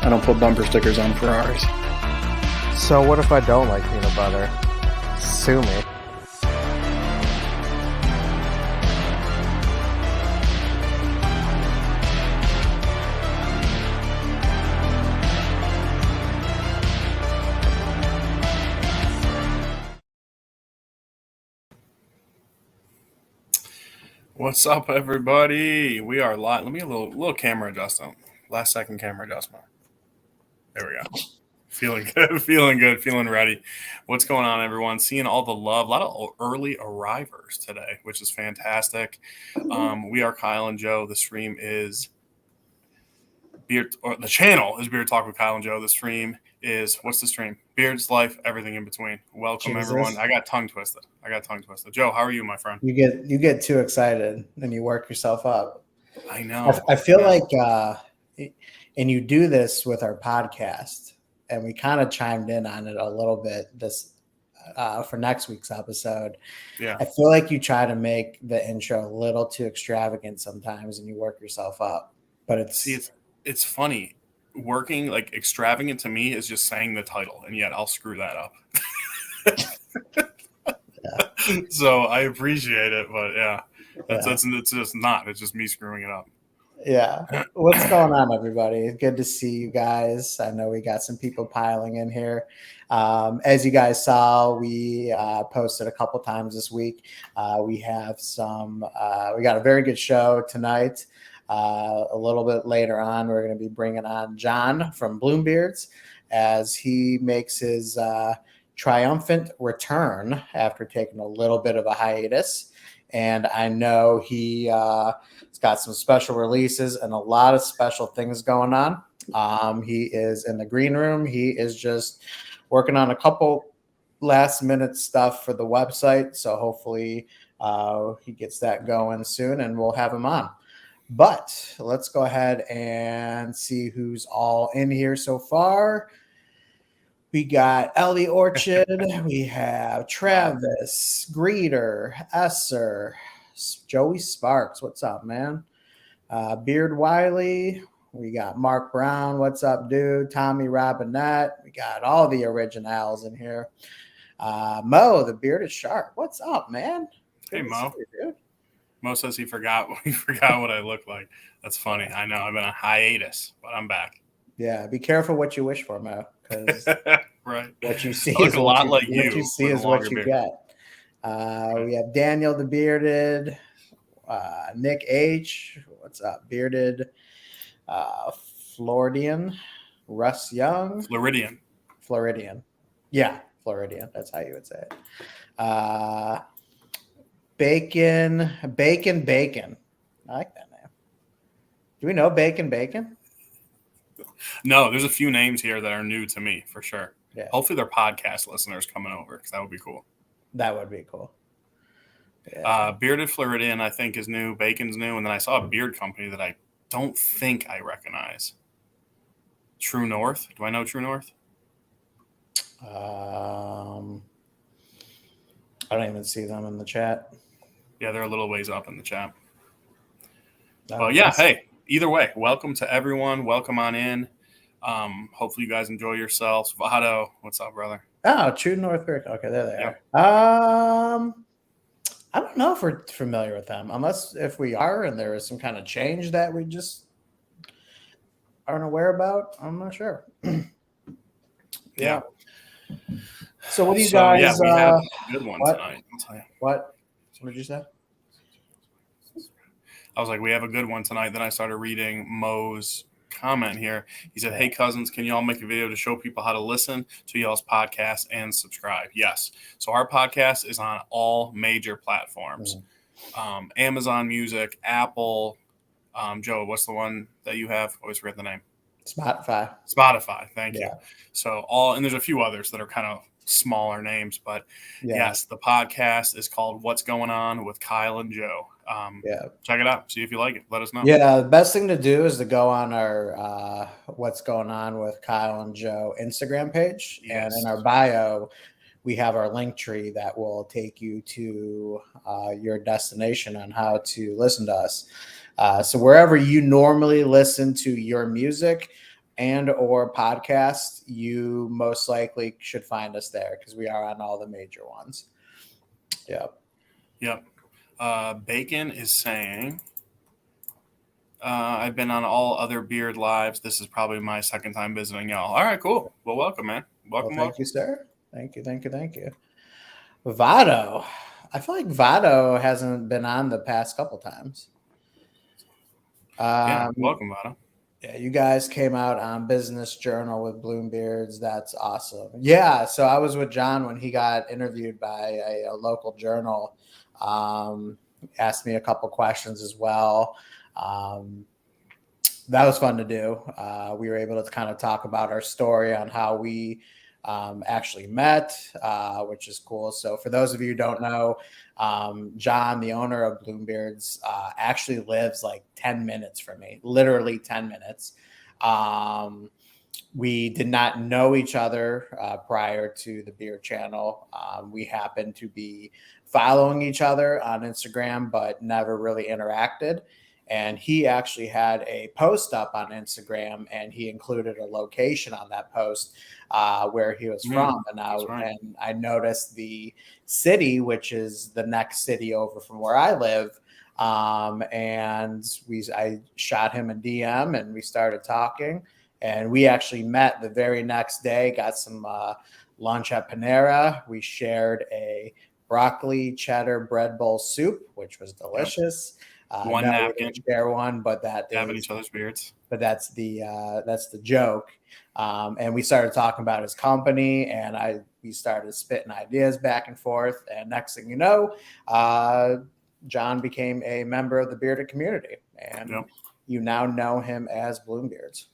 I don't put bumper stickers on Ferraris. So what if I don't like peanut butter? Sue me. What's up, everybody? We are live. Let me get a little camera adjustment. Last second camera adjustment. There we go. Feeling good, feeling ready. What's going on, everyone? Seeing all the love. A lot of early arrivers today, which is fantastic. We are Kyle and Joe. The stream is Beard, or the channel is Beard Talk with Kyle and Joe. The stream is, what's the stream? Beard's Life, everything in between. Welcome, Jesus. everyone. I got tongue twisted. Joe, how are you, my friend? You get too excited and you work yourself up. I know. I feel like, and you do this with our podcast, and we kind of chimed in on it a little bit this for next week's episode. Yeah. I feel like you try to make the intro a little too extravagant sometimes, and you work yourself up. But it's funny. Working like extravagant to me is just saying the title, and yet I'll screw that up. Yeah. So I appreciate it, but it's just not. It's just me screwing it up. Yeah. What's going on, everybody? Good to see you guys. I know we got some people piling in here. As you guys saw, we posted a couple times this week. We got a very good show tonight. A little bit later on, we're going to be bringing on John from Bloombeards as he makes his triumphant return after taking a little bit of a hiatus. And I know he's got some special releases and a lot of special things going on. He is in the green room. He is just working on a couple last minute stuff for the website. So hopefully he gets that going soon and we'll have him on. But let's go ahead and see who's all in here so far. We got Ellie Orchard. We have Travis, Greeter, Esser, Joey Sparks. What's up, man? Beard Wiley. We got Mark Brown. What's up, dude? Tommy Robinette. We got all the originals in here. Mo, the bearded shark. What's up, man? Hey, Mo. Dude. Mo says he forgot what I look like. That's funny. I know. I've been on hiatus, but I'm back. Yeah, be careful what you wish for, Mo. Because right. What you see is what you, like what you see is what you get. We have Daniel the Bearded, Nick H. What's up, Bearded? Floridian, Russ Young. Floridian. Yeah, Floridian. That's how you would say it. Bacon. I like that name. Do we know Bacon? No, there's a few names here that are new to me for sure. Yeah. Hopefully they're podcast listeners coming over because that would be cool. That would be cool. Yeah. Bearded Floridian, I think, is new. Bacon's new. And then I saw a beard company that I don't think I recognize. True North. Do I know True North? I don't even see them in the chat. Yeah, they're a little ways up in the chat. Well, yeah, hey, either way, welcome to everyone. Welcome on in. Hopefully you guys enjoy yourselves. Vado, what's up, brother? Oh, True North. Okay, there they are. I don't know if we're familiar with them, unless if we are and there is some kind of change that we just aren't aware about. I'm not sure. Yeah. So what do you guys? Yeah, we have a good one tonight. I'll tell you. What did you say? I was like, we have a good one tonight. Then I started reading Mo's comment here. He said, hey, cousins, can you all make a video to show people how to listen to y'all's podcast and subscribe? Yes. So our podcast is on all major platforms. Amazon Music, Apple. Joe, what's the one that you have? Always forget the name. Spotify. Thank you. So and there's a few others that are kind of smaller names, but yes, the podcast is called What's Going On with Kyle and Joe. Check it out. See if you like it. Let us know. Yeah, the best thing to do is to go on our What's Going On with Kyle and Joe Instagram page. Yes. And in our bio, we have our link tree that will take you to your destination on how to listen to us. So wherever you normally listen to your music, and or podcast, you most likely should find us there because we are on all the major ones. Yep. Bacon is saying, I've been on all other Beard Lives. This is probably my second time visiting y'all. All right, cool. Well, welcome, man. Welcome. Thank you, sir. Thank you. Vado. I feel like Vado hasn't been on the past couple times. Welcome, Vado. Yeah, you guys came out on Business Journal with Bloombeards. That's awesome. Yeah, so I was with John when he got interviewed by a local journal. Asked me a couple questions as well. That was fun to do. We were able to kind of talk about our story on how we actually met, which is cool. So for those of you who don't know, John, the owner of Bloombeards, actually lives like 10 minutes from me, literally 10 minutes. We did not know each other prior to the beer channel. We happened to be following each other on Instagram, but never really interacted. And he actually had a post up on Instagram, and he included a location on that post where he was from. And I noticed the city, which is the next city over from where I live. And I shot him a DM, and we started talking. And we actually met the very next day, got some lunch at Panera. We shared a broccoli cheddar bread bowl soup, which was delicious. One napkin. Share one, but having each other's beards. But that's the joke. And we started talking about his company, and we started spitting ideas back and forth. And next thing you know, John became a member of the bearded community, and you now know him as Bloombeards.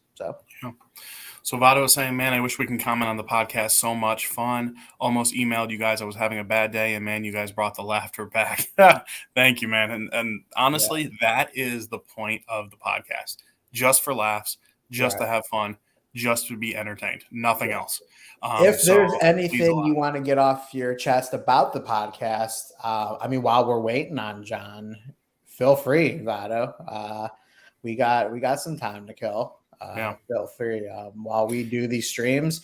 So Vado was saying, man, I wish we can comment on the podcast. So much fun. Almost emailed you guys. I was having a bad day, and man, you guys brought the laughter back. Thank you, man. And honestly, that is the point of the podcast. Just for laughs, just to have fun, just to be entertained. Nothing else. If there's anything you want to get off your chest about the podcast, while we're waiting on John, feel free, Vado. We got some time to kill. Feel free. While we do these streams,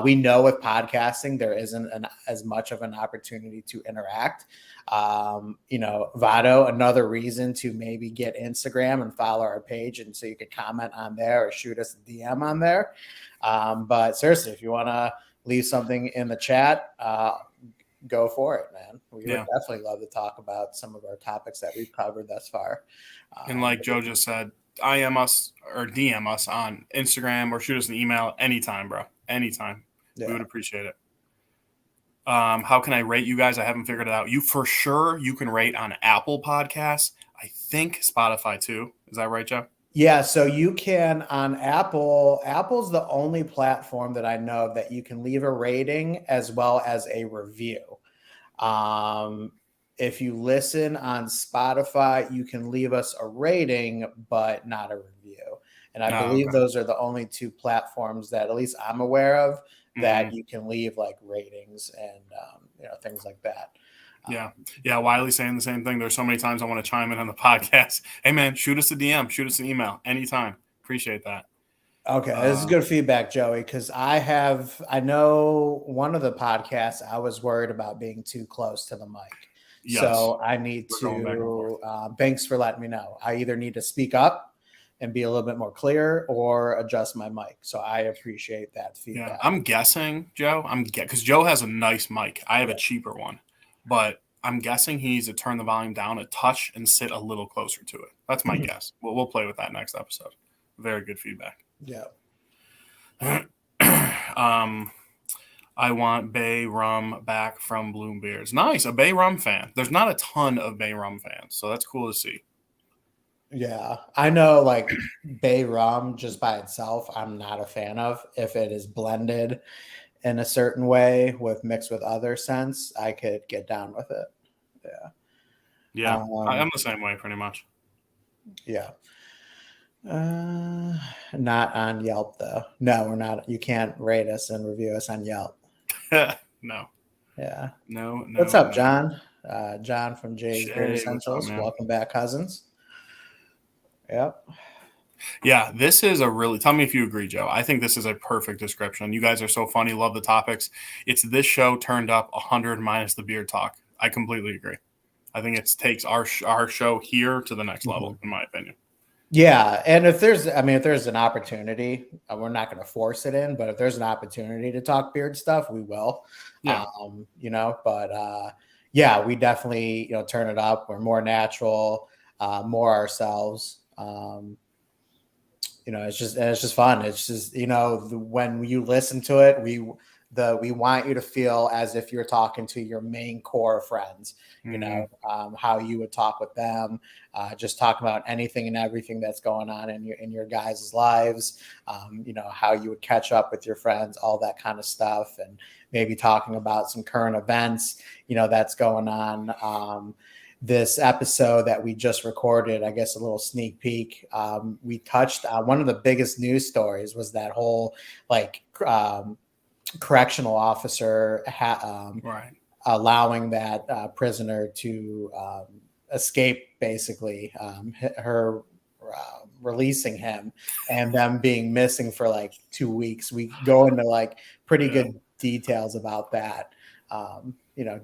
we know with podcasting there isn't as much of an opportunity to interact. Vado, another reason to maybe get Instagram and follow our page, and so you could comment on there or shoot us a DM on there. But seriously, if you want to leave something in the chat, go for it, man. We would definitely love to talk about some of our topics that we've covered thus far. And like Joe just said, IM us or DM us on Instagram or shoot us an email anytime, bro. Anytime. We would appreciate it. How can I rate you guys? I haven't figured it out. You can rate on Apple Podcasts. I think Spotify too. Is that right, Joe? Yeah, so you can on Apple. Apple's the only platform that I know of that you can leave a rating as well as a review. If you listen on Spotify, you can leave us a rating, but not a review. And I believe those are the only two platforms that at least I'm aware of that you can leave like ratings and things like that. Wiley's saying the same thing. There's so many times I want to chime in on the podcast. Hey man, shoot us a DM, shoot us an email anytime. Appreciate that. Okay, this is good feedback, Joey, because I know one of the podcasts I was worried about being too close to the mic. Yes. So I need to, thanks for letting me know. I either need to speak up and be a little bit more clear or adjust my mic. So I appreciate that feedback. Yeah, I'm guessing, Joe, because Joe has a nice mic. I have a cheaper one, but I'm guessing he needs to turn the volume down a touch and sit a little closer to it. That's my guess. We'll play with that next episode. Very good feedback. Yeah. I want Bay Rum back from Bloombeards. Nice, a Bay Rum fan. There's not a ton of Bay Rum fans, so that's cool to see. Yeah, I know like Bay Rum just by itself, I'm not a fan of. If it is blended in a certain way mixed with other scents, I could get down with it. Yeah, I'm the same way pretty much. Yeah. Not on Yelp though. No, we're not. You can't rate us and review us on Yelp. No. Yeah. No. What's up, John? John from Jay's Beard Essentials. Welcome back, cousins. Yep. Yeah, this is a really, tell me if you agree, Joe. I think this is a perfect description. You guys are so funny, love the topics. It's this show turned up 100 minus the beard talk. I completely agree. I think it takes our show here to the next level, in my opinion. Yeah, and if there's an opportunity, we're not going to force it in, but if there's an opportunity to talk beard stuff, we will. Yeah. Yeah, we definitely turn it up. We're more natural, more ourselves. It's just fun. It's just when you listen to it, we want you to feel as if you're talking to your main core friends. How you would talk with them, just talk about anything and everything that's going on in your guys' lives. How you would catch up with your friends, all that kind of stuff, and maybe talking about some current events that's going on. This episode that we just recorded, I guess a little sneak peek, we touched one of the biggest news stories was that whole correctional officer allowing that prisoner to escape, basically her releasing him and them being missing for like 2 weeks. We go into pretty good details about that,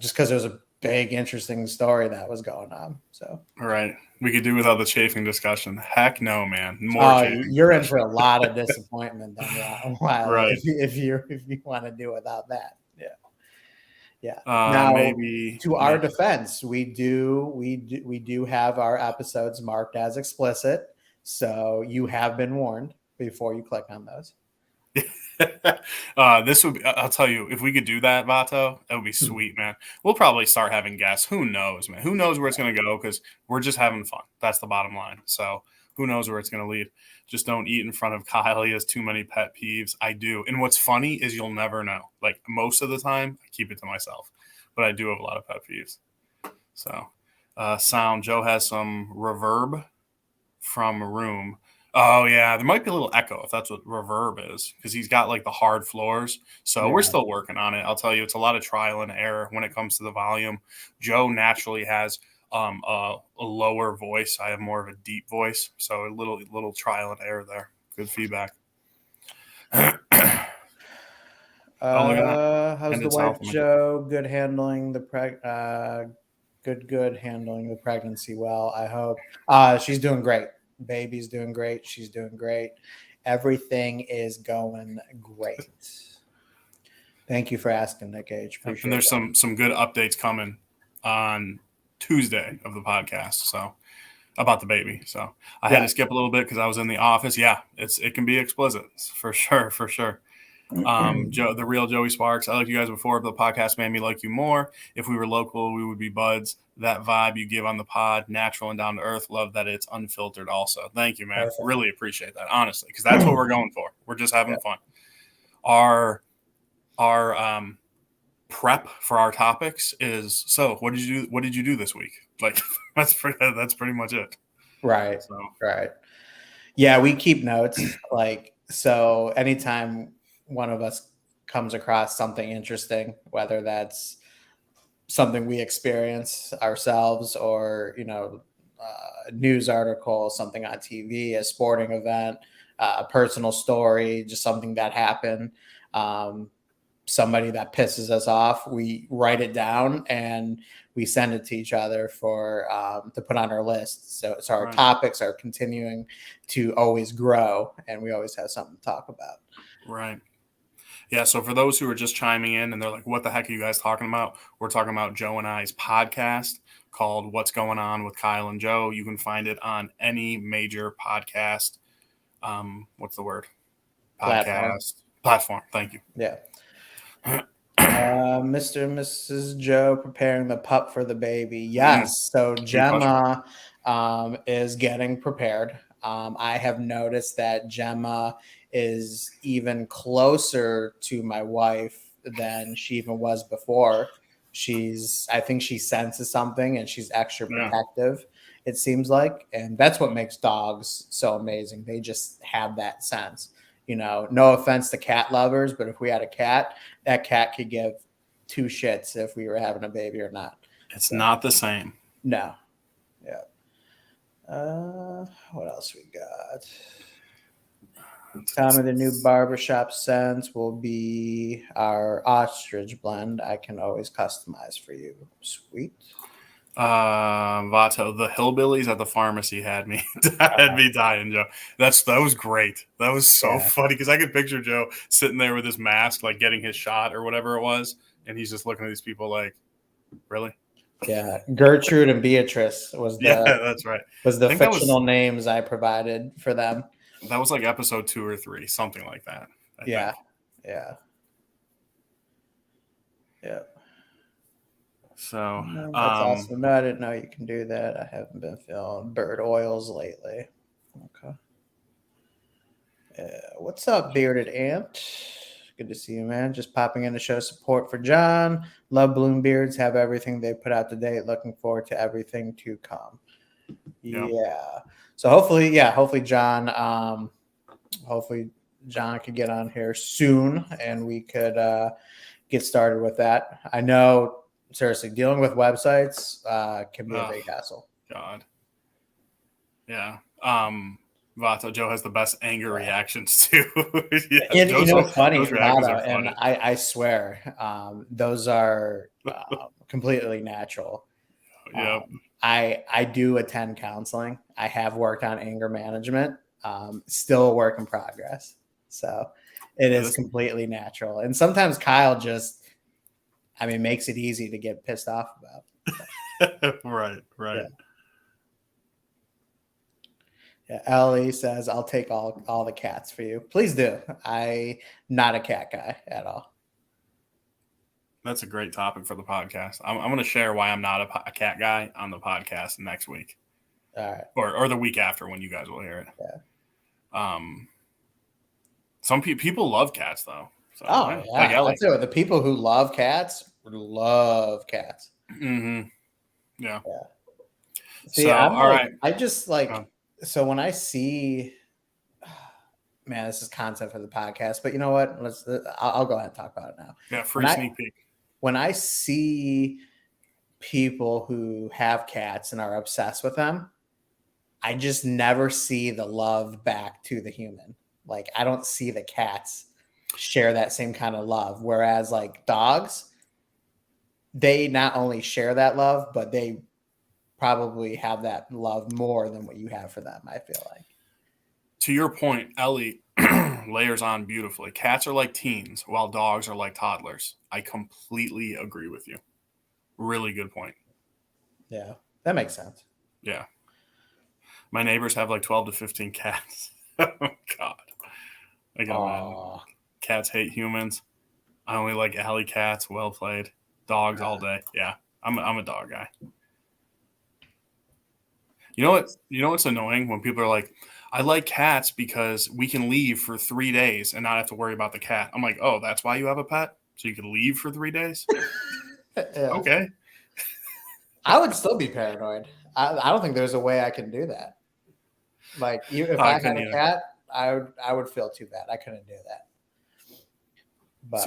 just because there's a big, interesting story that was going on. So, right. We could do without the chafing discussion. Heck no, man. More you're in for a lot of disappointment then, right. if you want to do without that. Yeah. Maybe to our defense, we do have our episodes marked as explicit. So you have been warned before you click on those. This would be, I'll tell you, if we could do that, Vato, that would be sweet, man. We'll probably start having guests. Who knows, man? Who knows where it's going to go? Because we're just having fun. That's the bottom line. So who knows where it's going to lead? Just don't eat in front of Kyle. He has too many pet peeves. I do. And what's funny is you'll never know. Like most of the time, I keep it to myself. But I do have a lot of pet peeves. So sound. Joe has some reverb from room. Oh, yeah. There might be a little echo if that's what reverb is, because he's got like the hard floors. So we're still working on it. I'll tell you, it's a lot of trial and error when it comes to the volume. Joe naturally has a lower voice. I have more of a deep voice. So a little trial and error there. Good feedback. How's the wife, Joe? Good handling the handling the pregnancy well, I hope. She's doing great. Baby's doing great. She's doing great. Everything is going great. Thank you for asking, Nick H. Appreciate and there's that. some good updates coming on Tuesday of the podcast. So about the baby. So I had to skip a little bit because I was in the office. Yeah, it can be explicit for sure. Joe, the real Joey Sparks. I liked you guys before, but the podcast made me like you more. If we were local, we would be buds. That vibe you give on the pod, natural and down to earth. Love that it's unfiltered. Also, thank you, man. Perfect. Really appreciate that, honestly, because that's what we're going for. We're just having fun. Our prep for our topics is, so what did you do this week? Like that's pretty much it. Right. So. Right. Yeah, we keep notes. So anytime one of us comes across something interesting, whether that's something we experience ourselves or, a news article, something on TV, a sporting event, a personal story, just something that happened, somebody that pisses us off, we write it down and we send it to each other for to put on our list. So our topics are continuing to always grow, and we always have something to talk about. Right. Yeah, so for those who are just chiming in and they're like, what the heck are you guys talking about? We're talking about Joe and I's podcast called What's Going On with Kyle and Joe. You can find it on any major podcast. What's the word? Platform. Thank you. Yeah. Mr. and Mrs. Joe preparing the pup for the baby. Yes. So Gemma is getting prepared. I have noticed that Gemma is even closer to my wife than she even was before. I think she senses something and she's extra protective, it seems like. And that's what makes dogs so amazing. They just have that sense. No offense to cat lovers, but if we had a cat, that cat could give two shits if we were having a baby or not. It's not the same. No. Yeah. What else we got? Tommy, the new barbershop scents will be our ostrich blend. I can always customize for you. Sweet. Vato, the hillbillies at the pharmacy had me dying, Joe. That was great. That was so funny because I could picture Joe sitting there with his mask, like getting his shot or whatever it was, and he's just looking at these people like, really? Yeah, Gertrude and Beatrice That's right. Was the fictional names I provided for them. That was like episode 2 or 3, something like that. I think. Yeah. So that's awesome. No, I didn't know you can do that. I haven't been feeling bird oils lately. Okay. What's up, Bearded Ant? Good to see you, man. Just popping in to show support for John. Love Bloom Beards. Have everything they put out to date. Looking forward to everything to come. Yep. Yeah. So hopefully John. Hopefully John could get on here soon, and we could get started with that. I know, seriously, dealing with websites can be a big hassle. God. Yeah. Vato, Joe has the best anger reactions too. You know, funny, Vato, and I swear, those are completely natural. Yep. I do attend counseling. I have worked on anger management. Still a work in progress. So it is completely natural. And sometimes Kyle just, makes it easy to get pissed off about. Right. Yeah, Ellie says, I'll take all the cats for you. Please do. I'm not a cat guy at all. That's a great topic for the podcast. I'm going to share why I'm not a cat guy on the podcast next week. All right. Or the week after when you guys will hear it. Yeah. Some people love cats, though. So, yeah. Like Ellie. That's it. The people who love cats. Mm-hmm. Yeah. See, so, all right. I just like... So when I see, man, this is content for the podcast, but you know what? I'll go ahead and talk about it now. Yeah, sneak peek. When I see people who have cats and are obsessed with them, I just never see the love back to the human. Like, I don't see the cats share that same kind of love. Whereas like dogs, they not only share that love, but they probably have that love more than what you have for them, I feel like. To your point, Ellie layers on beautifully. Cats are like teens, while dogs are like toddlers. I completely agree with you. Really good point. Yeah, that makes sense. Yeah. My neighbors have like 12 to 15 cats. Oh, God. I can imagine. Cats hate humans. I only like alley cats. Well played. Dogs all day. Yeah, I'm a dog guy. You know what's annoying when people are like, I like cats because we can leave for 3 days and not have to worry about the cat. I'm like, oh, that's why you have a pet? So you can leave for 3 days? Okay. I would still be paranoid. I don't think there's a way I can do that. Like, if I had a cat, I would feel too bad. I couldn't do that. But,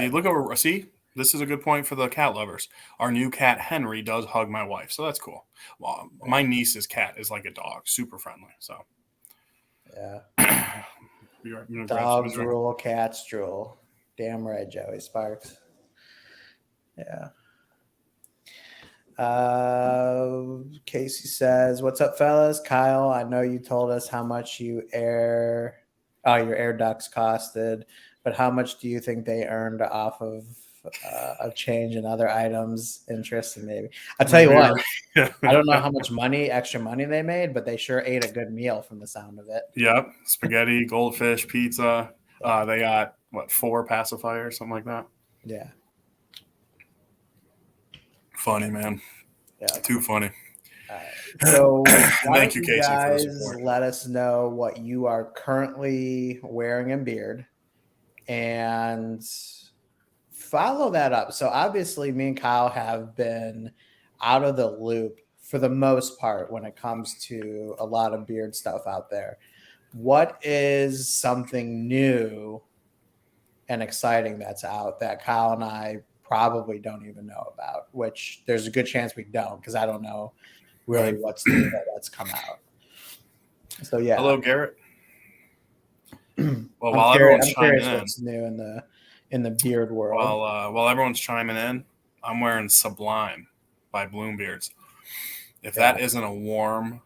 see, this is a good point for the cat lovers. Our new cat, Henry, does hug my wife, so that's cool. Well, my niece's cat is like a dog, super friendly. So, yeah. Dogs rule, cats drool. Damn right, Joey Sparks. Yeah. Casey says, "What's up, fellas? Kyle, I know you told us how much your air ducts costed, but how much do you think they earned off of a change in other items, interest, and maybe?" I'll tell you what, I don't know how much extra money they made, but they sure ate a good meal from the sound of it. Yep. Spaghetti, goldfish, pizza. They got, 4 pacifiers, something like that? Yeah. Funny, man. Yeah. Too funny. So thank you, Casey, guys, for the support. Let us know what you are currently wearing in beard and follow that up. So obviously me and Kyle have been out of the loop for the most part when it comes to a lot of beard stuff out there. What is something new and exciting that's out that Kyle and I probably don't even know about, which there's a good chance we don't, because I don't know really what's new that's come out. So yeah. Hello, Garrett. Well, while everyone's I'm chiming curious in, what's new in the beard world. while everyone's chiming in, I'm wearing Sublime by Bloombeards. If Yeah. that isn't a warm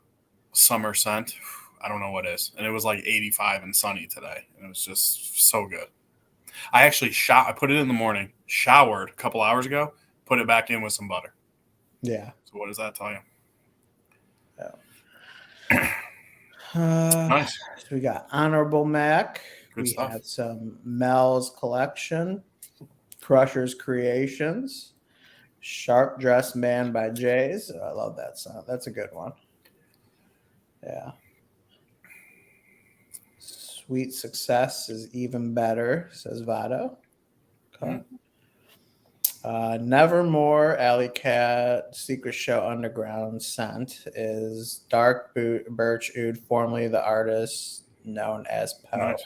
summer scent, I don't know what is. And it was like 85 and sunny today, and it was just so good. I actually I put it in the morning, showered a couple hours ago, put it back in with some butter. Yeah. So what does that tell you? Yeah. Nice. So we got Honorable Mac. Good We stuff. had some Mel's Collection, Crusher's Creations, Sharp Dressed Man by Jays. I love that song. That's a good one. Yeah. Sweet Success is even better, says Vado. Okay. Nevermore Alley Cat Secret Show Underground scent is Dark Birch Oud, formerly the artist known as Poe. Nice.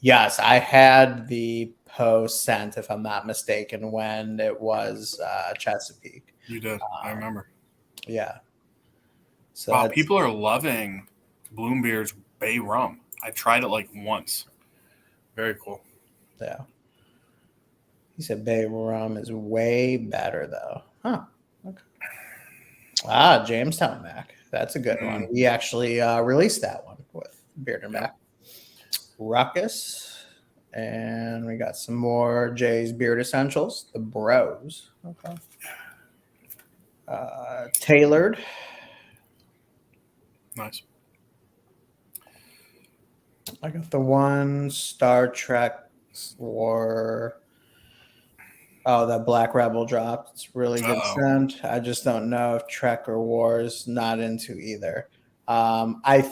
Yes, I had the Poe scent, if I'm not mistaken, when it was Chesapeake. You did. I remember. Yeah. So Wow, people are loving Bloombeard's Bay Rum. I tried it like once. Very cool. Yeah. He said Bay Rum is way better, though. Huh. Okay. Jamestown Mac. That's a good one. We actually released that one with Bearder Mac. Ruckus. And we got some more Jay's Beard Essentials, the Bros. Okay. Tailored. Nice. I got the one Star Trek or that Black Rebel dropped. It's really good scent. I just don't know if Trek or Wars not into either. I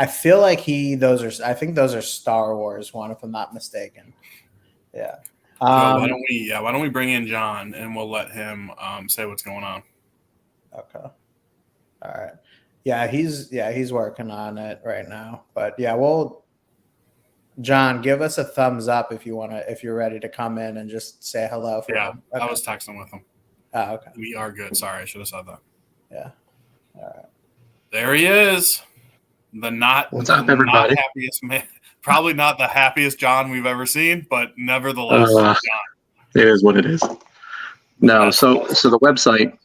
feel like I think those are Star Wars one, if I'm not mistaken. Yeah. Why don't we bring in John and we'll let him say what's going on. Okay. All right. Yeah, he's working on it right now. But yeah, John, give us a thumbs up if you're ready to come in and just say hello. Okay. I was texting with him. Oh, okay. We are good. Sorry, I should have said that. Yeah. All right. There he is. What's up, everybody? Not happiest man. Probably not the happiest John we've ever seen, but nevertheless, John. It is what it is. No, so the website.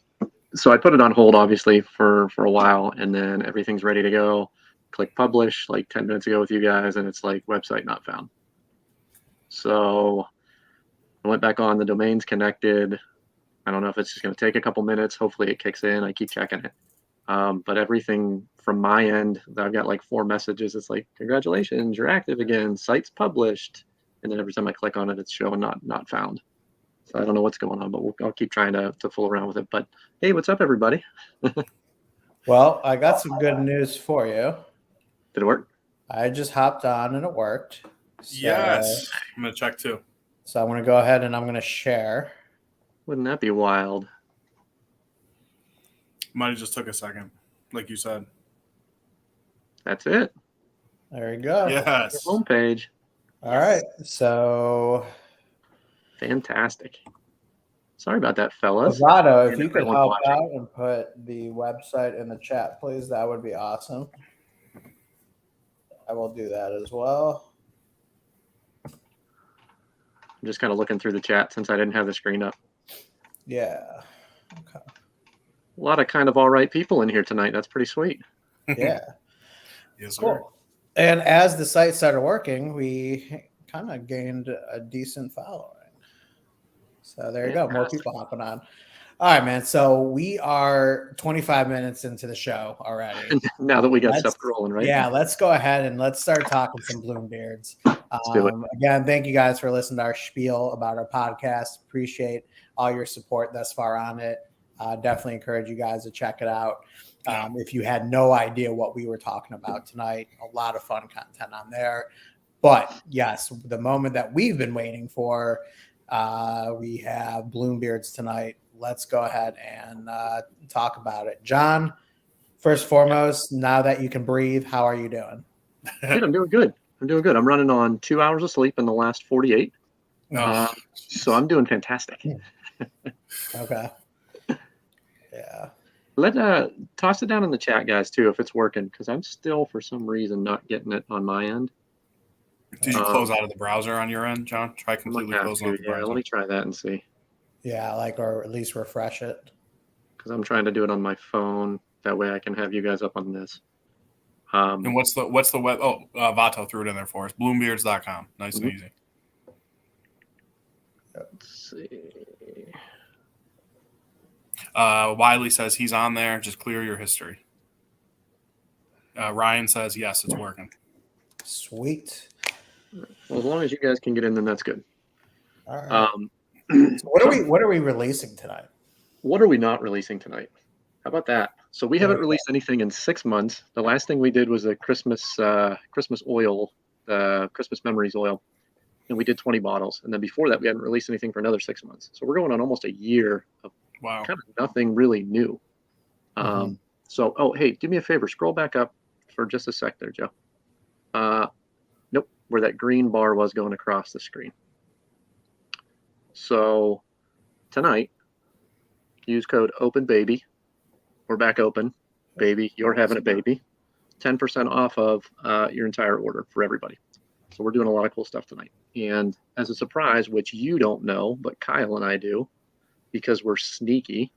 So I put it on hold, obviously, for a while, and then everything's ready to go. Click publish like 10 minutes ago with you guys, and it's like website not found. So I went back on, the domain's connected. I don't know if it's just going to take a couple minutes. Hopefully it kicks in. I keep checking it. But everything from my end, I've got like 4 messages. It's like, congratulations, you're active again. Site's published. And then every time I click on it, it's showing not found. So I don't know what's going on, but I'll keep trying to fool around with it. But hey, what's up, everybody? Well, I got some good news for you. Did it work? I just hopped on and it worked. So, yes. I'm going to check too. So I'm going to go ahead and I'm going to share. Wouldn't that be wild? Might have just took a second, like you said. That's it. There you go. Yes. Your homepage. All right. So fantastic. Sorry about that, fellas. Vado, if you could help out and put the website in the chat, please, that would be awesome. I will do that as well. I'm just kind of looking through the chat since I didn't have the screen up. Yeah. Okay. A lot of kind of all right people in here tonight. That's pretty sweet. Yeah. Yes, sir. Cool. And as the site started working, we kind of gained a decent following. So there you go. More people hopping on. All right, man. So we are 25 minutes into the show already. Now that we got stuff rolling, right? Yeah, let's go ahead and let's start talking some Bloombeards. Again, thank you guys for listening to our spiel about our podcast. Appreciate all your support thus far on it. Definitely encourage you guys to check it out. If you had no idea what we were talking about tonight, a lot of fun content on there. But yes, the moment that we've been waiting for, we have Bloombeards tonight. Let's go ahead and talk about it. John, first and foremost, now that you can breathe, how are you doing? Dude, I'm doing good. I'm running on 2 hours of sleep in the last 48. So I'm doing fantastic. Okay. Yeah. Toss it down in the chat, guys, too, if it's working, because I'm still, for some reason, not getting it on my end. Did you close out of the browser on your end, John? Try completely closing out the browser. Let me try that and see. Yeah, or at least refresh it. Because I'm trying to do it on my phone. That way I can have you guys up on this. And what's the web? Oh, Vato threw it in there for us. Bloombeards.com. Nice and easy. Let's see. Wiley says he's on there. Just clear your history. Ryan says yes, it's working. Sweet. Well, as long as you guys can get in, then that's good. All right. So what are we releasing tonight? What are we not releasing tonight? How about that? So we haven't released anything in 6 months. The last thing we did was a Christmas oil, the Christmas Memories oil, and we did 20 bottles. And then before that, we hadn't released anything for another 6 months. So we're going on almost a year of kind of nothing really new. So, hey, do me a favor. Scroll back up for just a sec there, Joe. Nope, where that green bar was going across the screen. So tonight, use code OPENBABY. We're back open, baby. You're having a baby. 10% off of your entire order for everybody. So we're doing a lot of cool stuff tonight. And as a surprise, which you don't know, but Kyle and I do, because we're sneaky,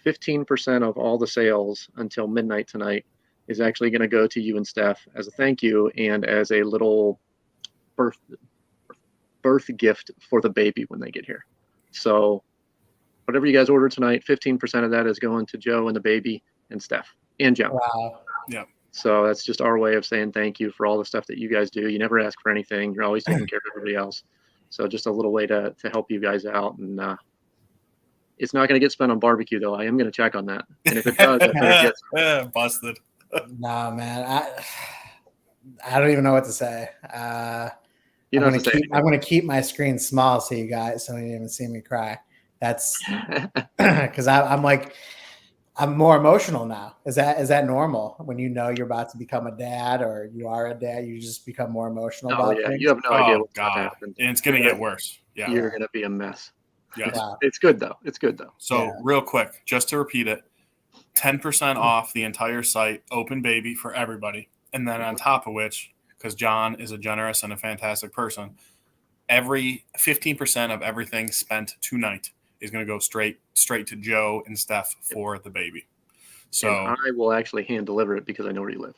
15% of all the sales until midnight tonight is actually going to go to you and Steph as a thank you and as a little birth gift for the baby when they get here. So whatever you guys order tonight, 15% of that is going to Joe and the baby and Steph and Joe. Wow. Yeah. So that's just our way of saying thank you for all the stuff that you guys do. You never ask for anything. You're always taking care of everybody else. So just a little way to help you guys out. And it's not going to get spent on barbecue, though. I am going to check on that. And if it does, busted. No, man. I don't even know what to say. I'm going to keep my screen small so you guys don't even see me cry. That's because I'm more emotional now. Is that normal when you know you're about to become a dad or you are a dad? You just become more emotional about things. You have no idea what's going to happen. And it's going to get worse. Yeah, you're going to be a mess. Yeah, wow. It's good though. So real quick, just to repeat it, 10% off the entire site, Open Baby for everybody, and then on top of which, because John is a generous and a fantastic person, every 15% of everything spent tonight is going to go straight to Joe and Steph for the baby. So and I will actually hand deliver it because I know where you live.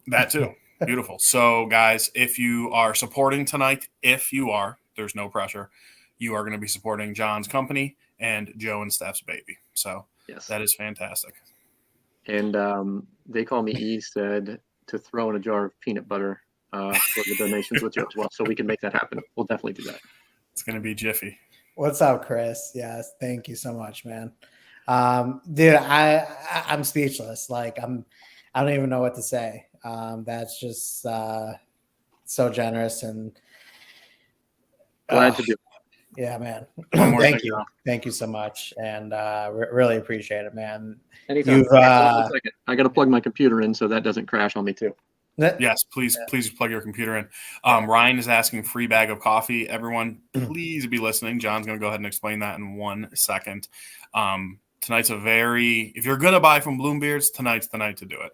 That too. Beautiful. So guys, if you are supporting tonight, there's no pressure. You are going to be supporting John's company and Joe and Steph's baby. So that is fantastic. And they call me E said to throw in a jar of peanut butter for the donations with Joe as well. So we can make that happen. We'll definitely do that. It's going to be jiffy. What's up, Chris? Yes, thank you so much, man. Dude, I'm speechless. I don't even know what to say. That's just so generous and glad to do it. Yeah, man. Thank you. Thank you so much. And really appreciate it, man. Anytime. I got to plug my computer in so that doesn't crash on me too. Yes, please plug your computer in. Ryan is asking free bag of coffee. Everyone, please be listening. John's going to go ahead and explain that in 1 second. Tonight's if you're going to buy from Bloombeards, tonight's the night to do it.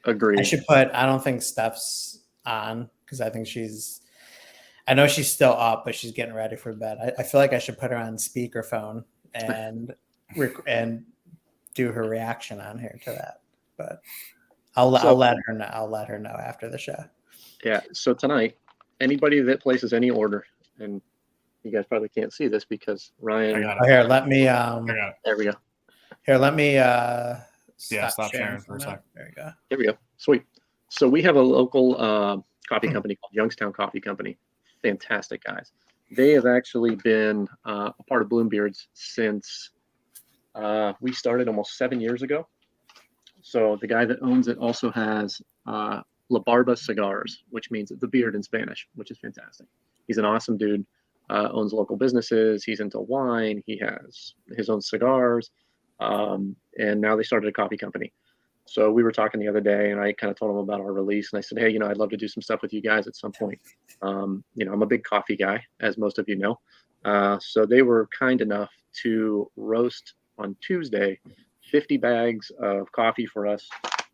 Agreed. I don't think Steph's on because I know she's still up, but she's getting ready for bed. I feel like I should put her on speakerphone and do her reaction on here to that. But I'll let her know. I'll let her know after the show. Yeah. So tonight, anybody that places any order, and you guys probably can't see this because Ryan. Here, let me. There we go. Here, let me. Stop sharing for a second. There you go. There we go. Sweet. So we have a local coffee company called Youngstown Coffee Company. Fantastic guys. They have actually been a part of Bloombeards since we started almost 7 years ago. So the guy that owns it also has La Barba Cigars, which means the beard in Spanish, which is fantastic. He's an awesome dude, owns local businesses. He's into wine. He has his own cigars. And now they started a coffee company. So we were talking the other day and I kind of told him about our release and I said, hey, I'd love to do some stuff with you guys at some point. I'm a big coffee guy, as most of you know. So they were kind enough to roast on Tuesday 50 bags of coffee for us,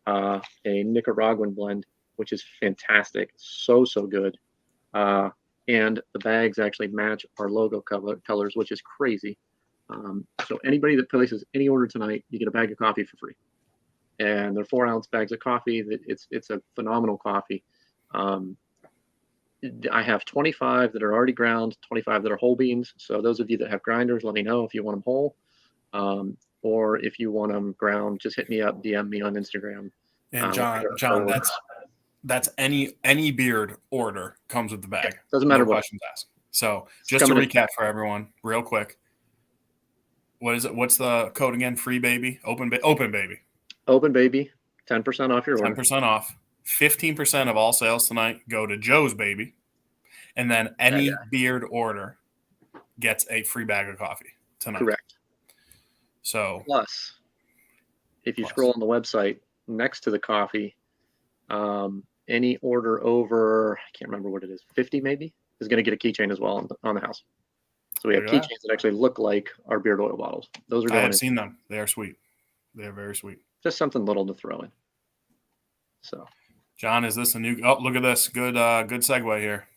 a Nicaraguan blend, which is fantastic. So good. And the bags actually match our logo colors, which is crazy. So anybody that places any order tonight, you get a bag of coffee for free. And they're 4-ounce bags of coffee. It's a phenomenal coffee. I have 25 that are already ground, 25 that are whole beans. So those of you that have grinders, let me know if you want them whole. Or if you want them ground, just hit me up, DM me on Instagram. And John, that's any beard order comes with the bag. Doesn't matter no what. questions asked. So just to recap for everyone, real quick. What is it? What's the code again? Free baby, open baby. Open baby, 10% off your order. 10% off. 15% of all sales tonight go to Joe's baby, and then any beard order gets a free bag of coffee tonight. Correct. So plus, if you scroll on the website next to the coffee, any order over, I can't remember what it is, 50 maybe, is going to get a keychain as well on the house. So we have keychains that actually look like our beard oil bottles. Those are going. I have seen them. They are sweet. They are very sweet. Just something little to throw in. So, John, is this a new? Oh, look at this. Good segue here.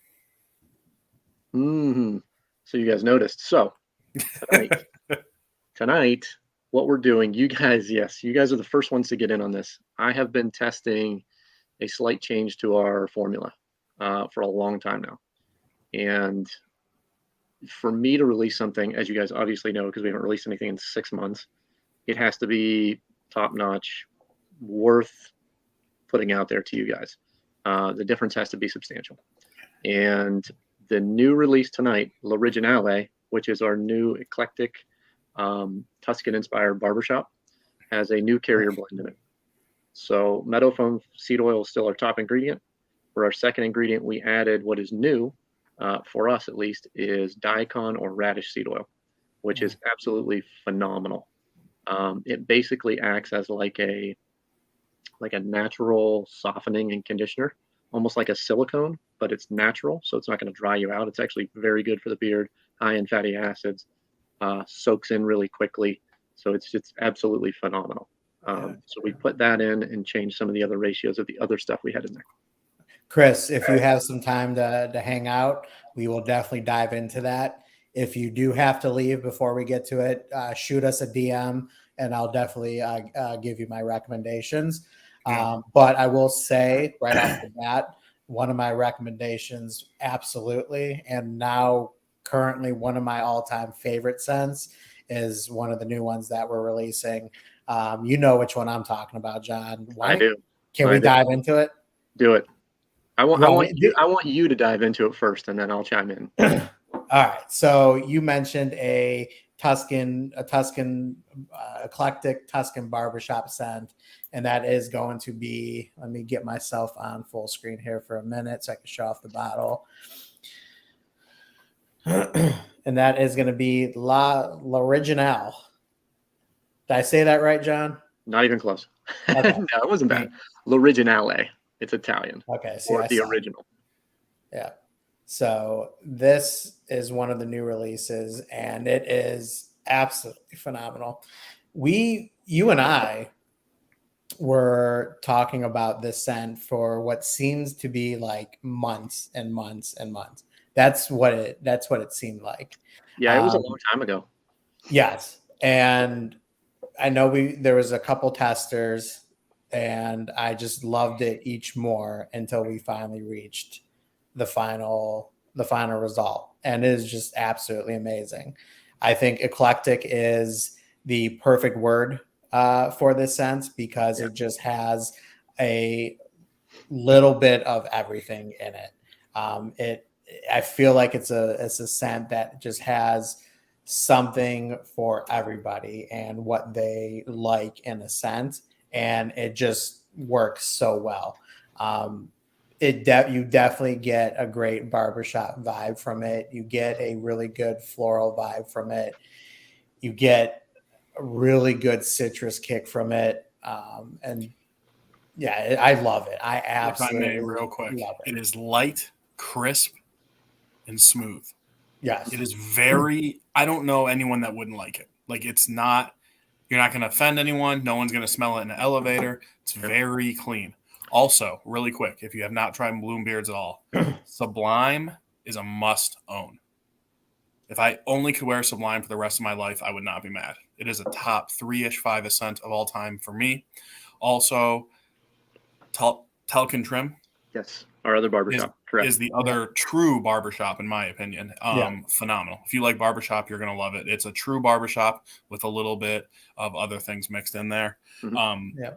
So you guys noticed. So tonight, what we're doing, you guys are the first ones to get in on this. I have been testing a slight change to our formula for a long time now. And for me to release something, as you guys obviously know, because we haven't released anything in 6 months, it has to be top-notch, worth putting out there to you guys. The difference has to be substantial. And the new release tonight, L'Originale, which is our new eclectic Tuscan-inspired barbershop, has a new carrier blend in it. So meadow foam seed oil is still our top ingredient. For our second ingredient, we added what is new, for us at least, is daikon or radish seed oil, which is absolutely phenomenal. It basically acts as like a natural softening and conditioner, almost like a silicone, but it's natural, so it's not going to dry you out. It's actually very good for the beard, high in fatty acids, soaks in really quickly, so it's absolutely phenomenal. So we put that in and changed some of the other ratios of the other stuff we had in there. Chris, if you have some time to hang out, we will definitely dive into that. If you do have to leave before we get to it, shoot us a DM and I'll definitely give you my recommendations. But I will say right off the bat, one of my recommendations, absolutely, and now currently one of my all-time favorite scents is one of the new ones that we're releasing. You know which one I'm talking about, John. I do. Can we dive into it? Do it. I want you to dive into it first, and then I'll chime in. All right. So you mentioned a eclectic Tuscan barbershop scent, and that is going to be. Let me get myself on full screen here for a minute so I can show off the bottle. And that is going to be L'Originale. Did I say that right, John? Not even close. Okay. No, it wasn't bad. L'Originale. It's Italian. Okay. Or the original. Yeah. So this is one of the new releases, and it is absolutely phenomenal. You and I were talking about this scent for what seems to be like months and months and months. That's what it seemed like. Yeah, it was a long time ago. Yes. And I know there was a couple testers, and I just loved it each more until we finally reached the final result, and it is just absolutely amazing. I think eclectic is the perfect word for this sense because it just has a little bit of everything in it. I feel like it's a scent that just has something for everybody and what they like in a scent, and it just works so well. You definitely get a great barbershop vibe from it. You get a really good floral vibe from it. You get a really good citrus kick from it. And yeah, I love it. I absolutely real quick. love it. It is light, crisp, and smooth. Yes. It is very, I don't know anyone that wouldn't like it. Like it's not, you're not going to offend anyone. No one's going to smell it in an elevator. It's very clean. Also, really quick, if you have not tried Bloom Beards at all, Sublime is a must own. If I only could wear Sublime for the rest of my life, I would not be mad. It is a top 3-ish, 5 scent of all time for me. Also, Telkin Trim. Yes, our other barbershop. Correct. Is the other true barbershop, in my opinion. Phenomenal. If you like barbershop, you're going to love it. It's a true barbershop with a little bit of other things mixed in there.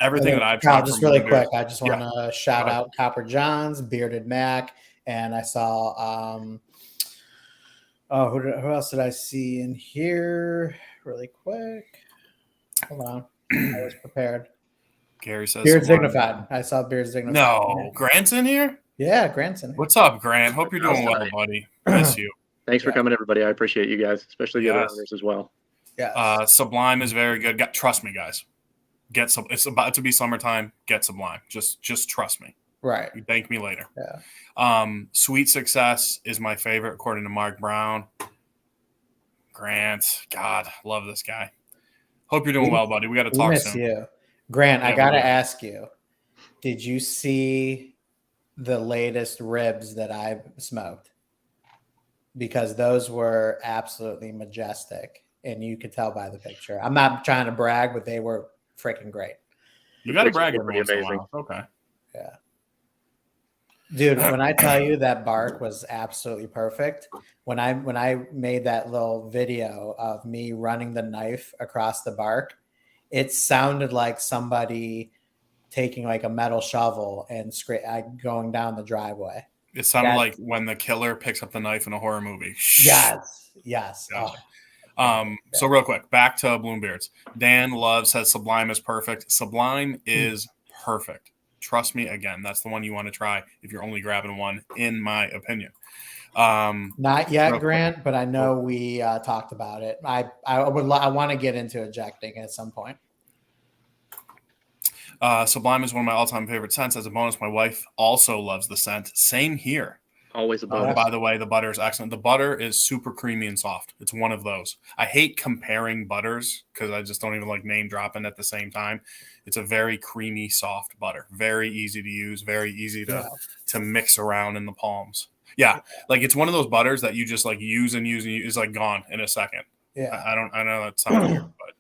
Everything that I've tried. Just really quick, I just want to shout out Copper John's, Bearded Mac, and I saw who else did I see in here? Really quick. Hold on. I was prepared. Gary says Beard Signified. I saw Beard Signified. No, Grant's in here? Yeah, Grant's in here. What's up, Grant? Hope you're doing well, buddy. Miss you. Thanks for coming, everybody. I appreciate you guys, especially the other owners as well. Yeah. Sublime is very good. Trust me, guys. It's about to be summertime. Get Sublime. Just trust me. Right. You thank me later. Yeah. Sweet Success is my favorite, according to Mark Brown. Grant, God, love this guy. Hope you're doing well, buddy. We got to talk soon. You. Grant, I got to ask you, did you see the latest ribs that I've smoked? Because those were absolutely majestic, and you could tell by the picture. I'm not trying to brag, but they were freaking great. You got to brag every once in a while. Okay. Yeah. Dude, when I tell you that bark was absolutely perfect, when I made that little video of me running the knife across the bark, it sounded like somebody taking like a metal shovel and going down the driveway. It sounded like when the killer picks up the knife in a horror movie. Yes. Gotcha. So real quick, back to Bloombeards. Dan says Sublime is perfect. Sublime is perfect. Trust me, again, that's the one you want to try if you're only grabbing one, in my opinion. Not yet, Grant, but I know we talked about it. I want to get into ejecting at some point. Sublime is one of my all-time favorite scents. As a bonus, my wife also loves the scent. Same here. Always a bonus. By the way, the butter is excellent. The butter is super creamy and soft. It's one of those. I hate comparing butters because I just don't even like name dropping at the same time. It's a very creamy, soft butter. Very easy to use. Very easy to mix around in the palms. Yeah, like it's one of those butters that you just like use and use and use. It's like gone in a second. Yeah, I know that sounds weird, but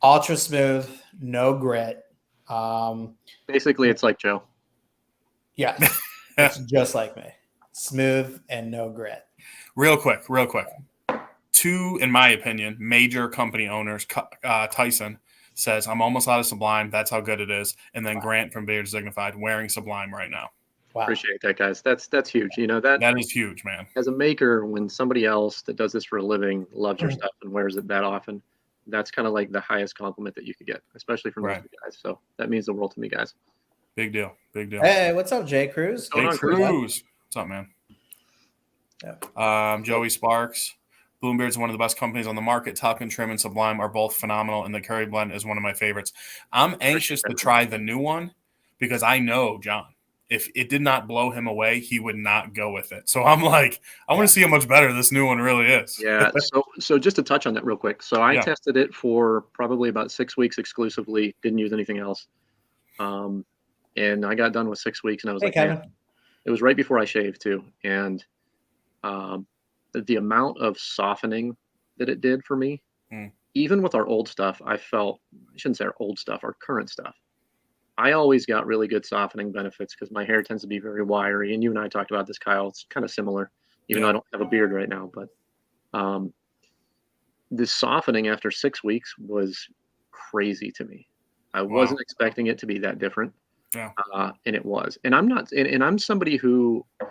ultra smooth, no grit. Basically, it's like Joe. Yeah, it's just like me. Smooth and no grit. Real quick. Two, in my opinion, major company owners. Tyson says, "I'm almost out of Sublime. That's how good it is." And then Grant from Beard Signified wearing Sublime right now. Wow. Appreciate that, guys. That's huge. You know that is huge, man. As a maker, when somebody else that does this for a living loves your stuff and wears it that often, that's kind of like the highest compliment that you could get, especially from most guys. So that means the world to me, guys. Big deal. Hey, what's up, Jay Cruz? What's up, man? Yeah. Joey Sparks. Bloombeard is one of the best companies on the market. Talcum Trim and Sublime are both phenomenal, and the Curry Blend is one of my favorites. I'm anxious to try the new one because I know John. If it did not blow him away, he would not go with it. So I'm like, I want to see how much better this new one really is. Yeah. So just to touch on that real quick. So I tested it for probably about 6 weeks exclusively. Didn't use anything else. And I got done with 6 weeks, and I was Kevin. It was right before I shaved too, and the amount of softening that it did for me, even with our old stuff, I shouldn't say our old stuff, our current stuff. I always got really good softening benefits because my hair tends to be very wiry. And you and I talked about this, Kyle. It's kind of similar, even though I don't have a beard right now. But this softening after 6 weeks was crazy to me. I wasn't expecting it to be that different. Yeah. And it was. And I'm not, and I'm somebody who, I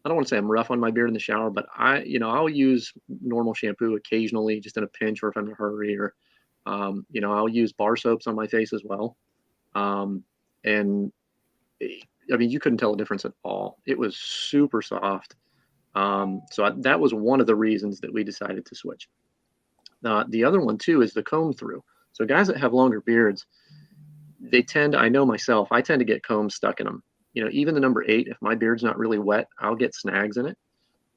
don't want to say I'm rough on my beard in the shower, but I'll use normal shampoo occasionally, just in a pinch or if I'm in a hurry, or, I'll use bar soaps on my face as well. And I mean, you couldn't tell a difference at all. It was super soft. That was one of the reasons that we decided to switch. The other one too is the comb through. So guys that have longer beards, I know myself, I tend to get combs stuck in them. Even the number 8, if my beard's not really wet, I'll get snags in it.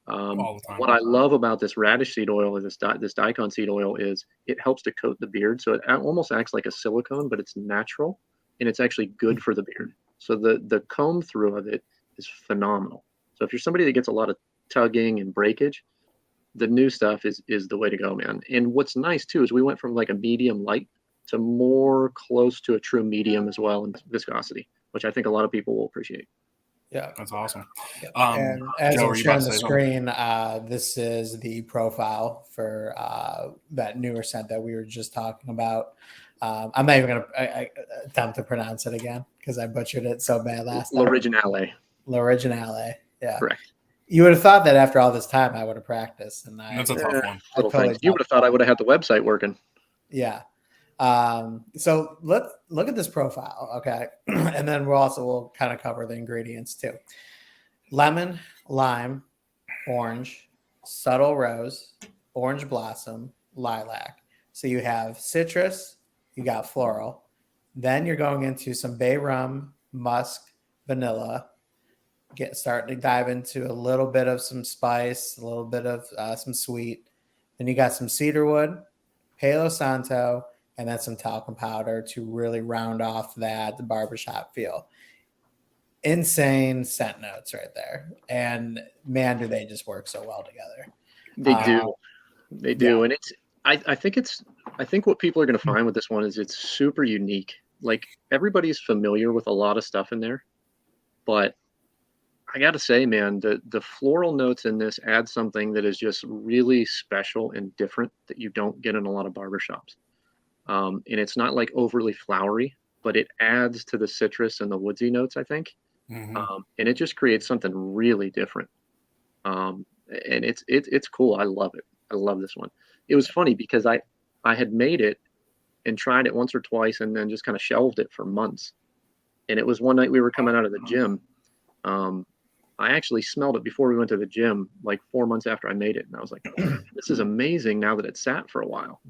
All the time. What I love about this radish seed oil or this daikon seed oil is it helps to coat the beard. So it almost acts like a silicone, but it's natural and it's actually good for the beard. So the comb through of it is phenomenal. So if you're somebody that gets a lot of tugging and breakage, the new stuff is the way to go, man. And what's nice too is we went from like a medium light to more close to a true medium as well in viscosity, which I think a lot of people will appreciate. Yeah, That's awesome. And as Joe, I'm were you sharing about the to say something? screen, this is the profile for that newer scent that we were just talking about. I'm not even going to attempt to pronounce it again because I butchered it so bad last time. L'Originale. L'Originale. Yeah. Correct. You would have thought that after all this time I would have practiced. And That's a tough one. Little totally things. You would have thought I would have had the website working. Yeah. So let's look at this profile, okay? And then we'll kind of cover the ingredients too. Lemon, lime, orange, subtle rose, orange blossom, lilac. So you have citrus, you got floral. Then you're going into some bay rum, musk, vanilla. Starting to dive into a little bit of some spice, a little bit of some sweet. Then you got some cedarwood, Palo Santo, and then some talcum powder to really round off that barbershop feel. Insane scent notes right there. And man, do they just work so well together. They do. They do. Yeah. And I think what people are going to find with this one is it's super unique. Like everybody's familiar with a lot of stuff in there, but I got to say, man, the floral notes in this add something that is just really special and different that you don't get in a lot of barbershops. And it's not like overly flowery, but it adds to the citrus and the woodsy notes, I think. Mm-hmm. And it just creates something really different. And it's cool. I love it. I love this one. It was funny because I had made it and tried it once or twice and then just kind of shelved it for months. And it was one night we were coming out of the gym. I actually smelled it before we went to the gym, like 4 months after I made it. And I was like, oh, this is amazing now that it's sat for a while.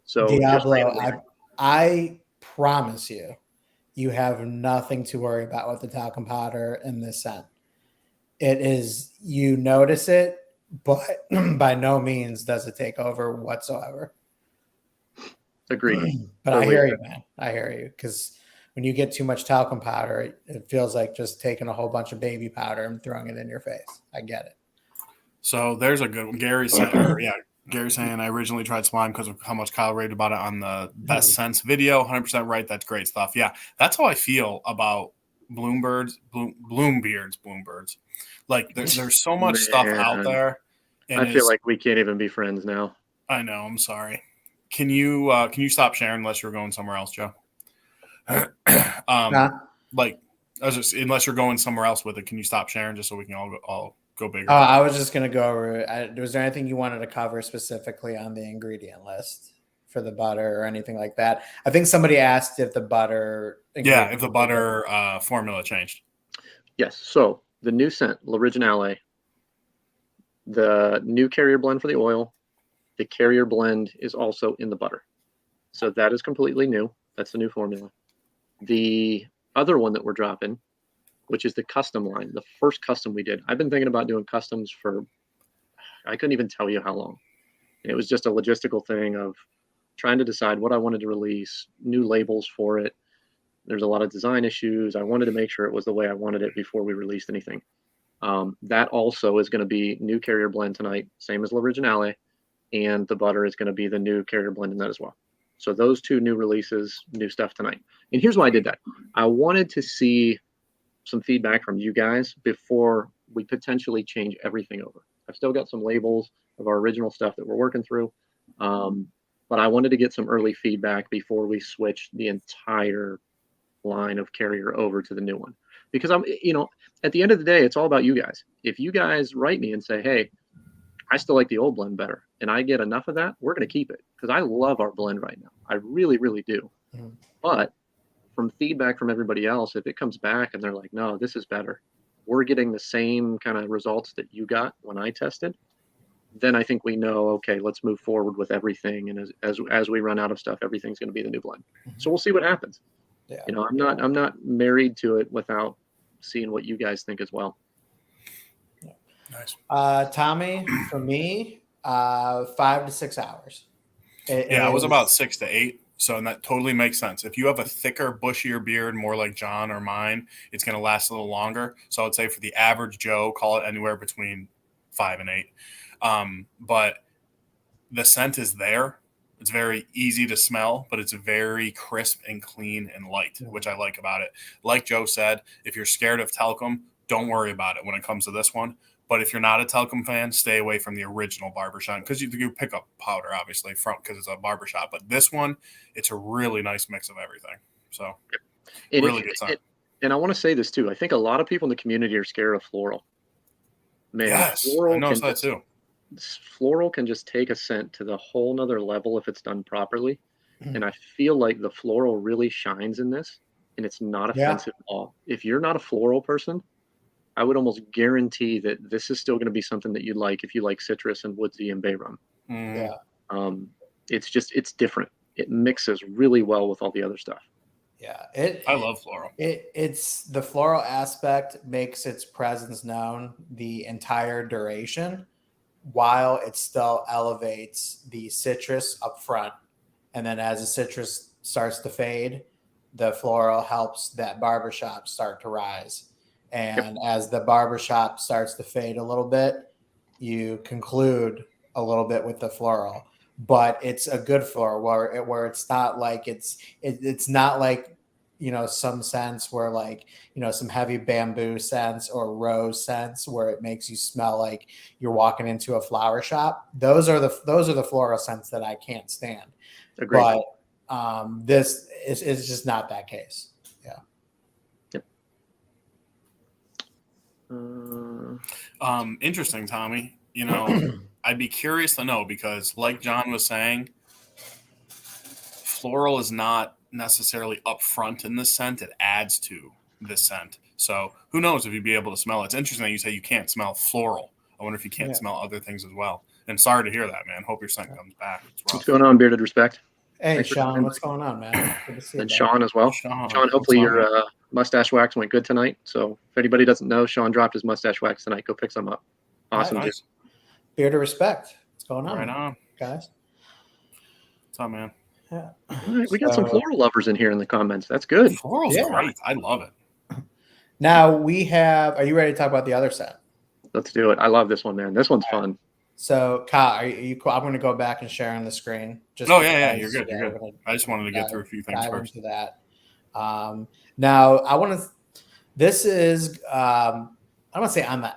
So Diablo, I promise you, you have nothing to worry about with the talcum powder in this scent. It is, you notice it, but by no means does it take over whatsoever. Agreed. But I hear you, man. I hear you. Because when you get too much talcum powder, it feels like just taking a whole bunch of baby powder and throwing it in your face. I get it. So there's a good one. Gary's saying I originally tried slime because of how much Kyle raved about it on the Best Sense video. 100% right. That's great stuff. Yeah, that's how I feel about Bloombeards. Like there's so much stuff out there. And I feel like we can't even be friends now. I know. I'm sorry. Can you stop sharing unless you're going somewhere else, Joe? Like unless you're going somewhere else with it, can you stop sharing just so we can all go bigger? Oh, I was just going to go over. Was there anything you wanted to cover specifically on the ingredient list for the butter or anything like that? I think somebody asked if the butter. Yeah, if the butter formula changed. Yes. So the new scent, L'Originale, the new carrier blend for the oil, the carrier blend is also in the butter. So that is completely new. That's the new formula. The other one that we're dropping, which is the custom line, the first custom we did. I've been thinking about doing customs for, I couldn't even tell you how long. And it was just a logistical thing of trying to decide what I wanted to release, new labels for it. There's a lot of design issues. I wanted to make sure it was the way I wanted it before we released anything. That also is going to be new carrier blend tonight, same as L'Originale, and the butter is going to be the new carrier blend in that as well. So those two new releases, new stuff tonight. And here's why I did that. I wanted to see some feedback from you guys before we potentially change everything over. I've still got some labels of our original stuff that we're working through. But I wanted to get some early feedback before we switch the entire line of carrier over to the new one. Because at the end of the day, it's all about you guys. If you guys write me and say, hey, I still like the old blend better, and I get enough of that, we're going to keep it because I love our blend right now. I really, really do. But from feedback from everybody else, if it comes back and they're like, no, this is better, we're getting the same kind of results that you got when I tested, then I think we know, okay, let's move forward with everything. And as we run out of stuff, everything's going to be the new blend. So we'll see what happens. Yeah. I'm not married to it without seeing what you guys think as well. Nice. Tommy, for me, 5 to 6 hours. It was about 6 to 8. So, and that totally makes sense. If you have a thicker, bushier beard, more like John or mine, it's going to last a little longer. So, I would say for the average Joe, call it anywhere between 5 and 8. But the scent is there. It's very easy to smell, but it's very crisp and clean and light, which I like about it. Like Joe said, if you're scared of talcum, don't worry about it when it comes to this one. But if you're not a talcum fan, stay away from the original barbershop because you pick up powder, obviously, because it's a barbershop. But this one, it's a really nice mix of everything. So, really good scent. And I want to say this too. I think a lot of people in the community are scared of floral. Man, yes, floral I noticed that too. Floral can just take a scent to the whole nother level if it's done properly. And I feel like the floral really shines in this, and it's not offensive at all. If you're not a floral person, I would almost guarantee that this is still going to be something that you like if you like citrus and woodsy and bay rum. It's different. It mixes really well with all the other stuff. Yeah, I love floral. It's the floral aspect makes its presence known the entire duration, while it still elevates the citrus up front. And then as the citrus starts to fade, the floral helps that barbershop start to rise. And as the barbershop starts to fade a little bit, you conclude a little bit with the floral. But it's a good floral where it's not like it's not like, some scents where like, some heavy bamboo scents or rose scents where it makes you smell like you're walking into a flower shop. Those are the floral scents that I can't stand. Agreed. But this is just not that case. Yeah. Yep. Interesting, Tommy. I'd be curious to know because, like John was saying, floral is not necessarily up front in the scent. It adds to the scent. So who knows if you'd be able to smell it. It's interesting that you say you can't smell floral. I wonder if you can't smell other things as well. And sorry to hear that, man. Hope your scent comes back. What's going on, Bearded Respect? Hey, Thanks Sean, what's going on, man? Good to see you. And Sean as well. Sean, hopefully your mustache wax went good tonight. So if anybody doesn't know, Sean dropped his mustache wax tonight. Go pick some up. Awesome. Nice. Bearded Respect. What's going on? Right on. Guys. What's up, man? Yeah. All right, we got some floral lovers in here in the comments. That's good. Floral's great. I love it. Now we have. Are you ready to talk about the other set? Let's do it. I love this one, man. This one's fun. So, Kyle, are you cool? I'm going to go back and share on the screen. Yeah. You're good. You're good. I just wanted to get through a few things first. Into that. Now, I want to. This is. I don't want to say on the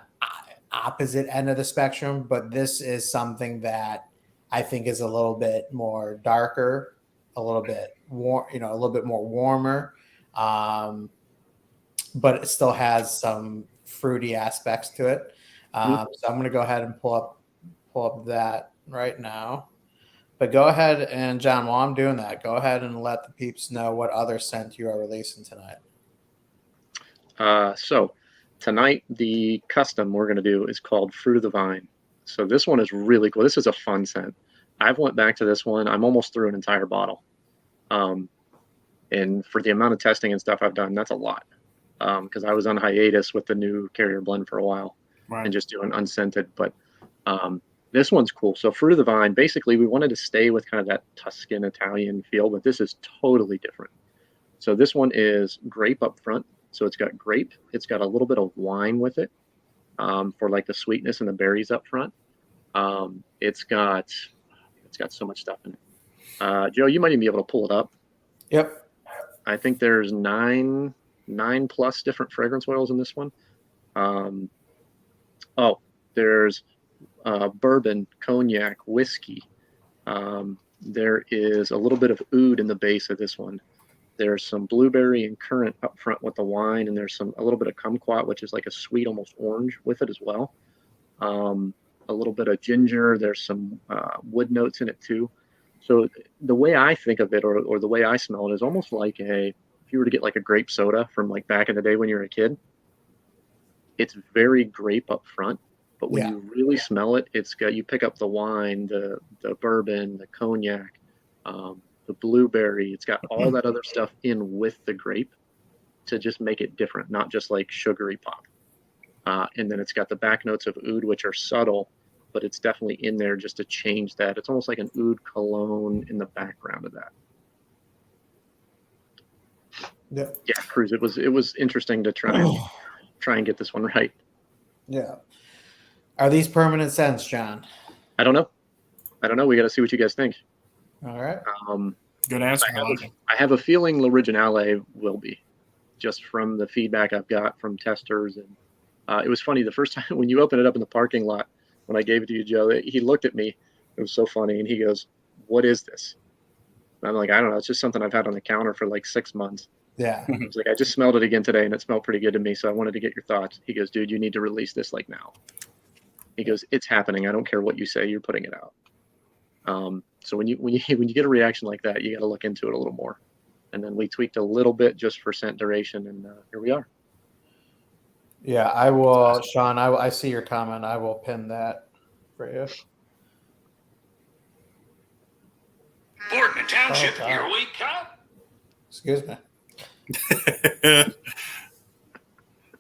opposite end of the spectrum, but this is something that I think is a little bit more darker, a little bit warm, a little bit more warmer, but it still has some fruity aspects to it. So I'm going to go ahead and pull up that right now. But go ahead and John, while I'm doing that, go ahead and let the peeps know what other scent you are releasing tonight. So tonight, the custom we're going to do is called Fruit of the Vine. So this one is really cool. This is a fun scent. I've went back to this one. I'm almost through an entire bottle. And for the amount of testing and stuff I've done, that's a lot. Because I was on hiatus with the new Carrier blend for a while and just doing unscented. But this one's cool. So Fruit of the Vine, basically we wanted to stay with kind of that Tuscan Italian feel, but this is totally different. So this one is grape up front. So it's got grape. It's got a little bit of wine with it for like the sweetness and the berries up front. It's got so much stuff in it. Joe, you might even be able to pull it up. Yep. I think there's nine plus different fragrance oils in this one. There's bourbon, cognac, whiskey. There is a little bit of oud in the base of this one. There's some blueberry and currant up front with the wine, and there's a little bit of kumquat, which is like a sweet, almost orange with it as well. A little bit of ginger. There's some wood notes in it too. So the way I think of it, or the way I smell it, is almost like if you were to get like a grape soda from like back in the day when you were a kid. It's very grape up front, but when you really smell it, you pick up the wine, the bourbon, the cognac, the blueberry. It's got all that other stuff in with the grape to just make it different, not just like sugary pop. And then it's got the back notes of oud, which are subtle, but it's definitely in there just to change that. It's almost like an oud cologne in the background of that. Yeah. Yeah, Cruz. It was interesting to try and get this one right. Yeah. Are these permanent scents, John? I don't know. We got to see what you guys think. All right. Good answer. I like it. I have a feeling L'Originale will be, just from the feedback I've got from testers. And it was funny the first time when you opened it up in the parking lot, when I gave it to you, Joe, he looked at me. It was so funny. And he goes, "What is this?" And I'm like, "I don't know. It's just something I've had on the counter for like 6 months." Yeah. I was like, "I just smelled it again today and it smelled pretty good to me. So I wanted to get your thoughts." He goes, "Dude, you need to release this like now." He goes, "It's happening. I don't care what you say. You're putting it out." So when you get a reaction like that, you got to look into it a little more. And then we tweaked a little bit just for scent duration, and here we are. Yeah, I will, Sean. I see your comment. I will pin that for you. Boardman Township, Oh, here we come. Excuse me.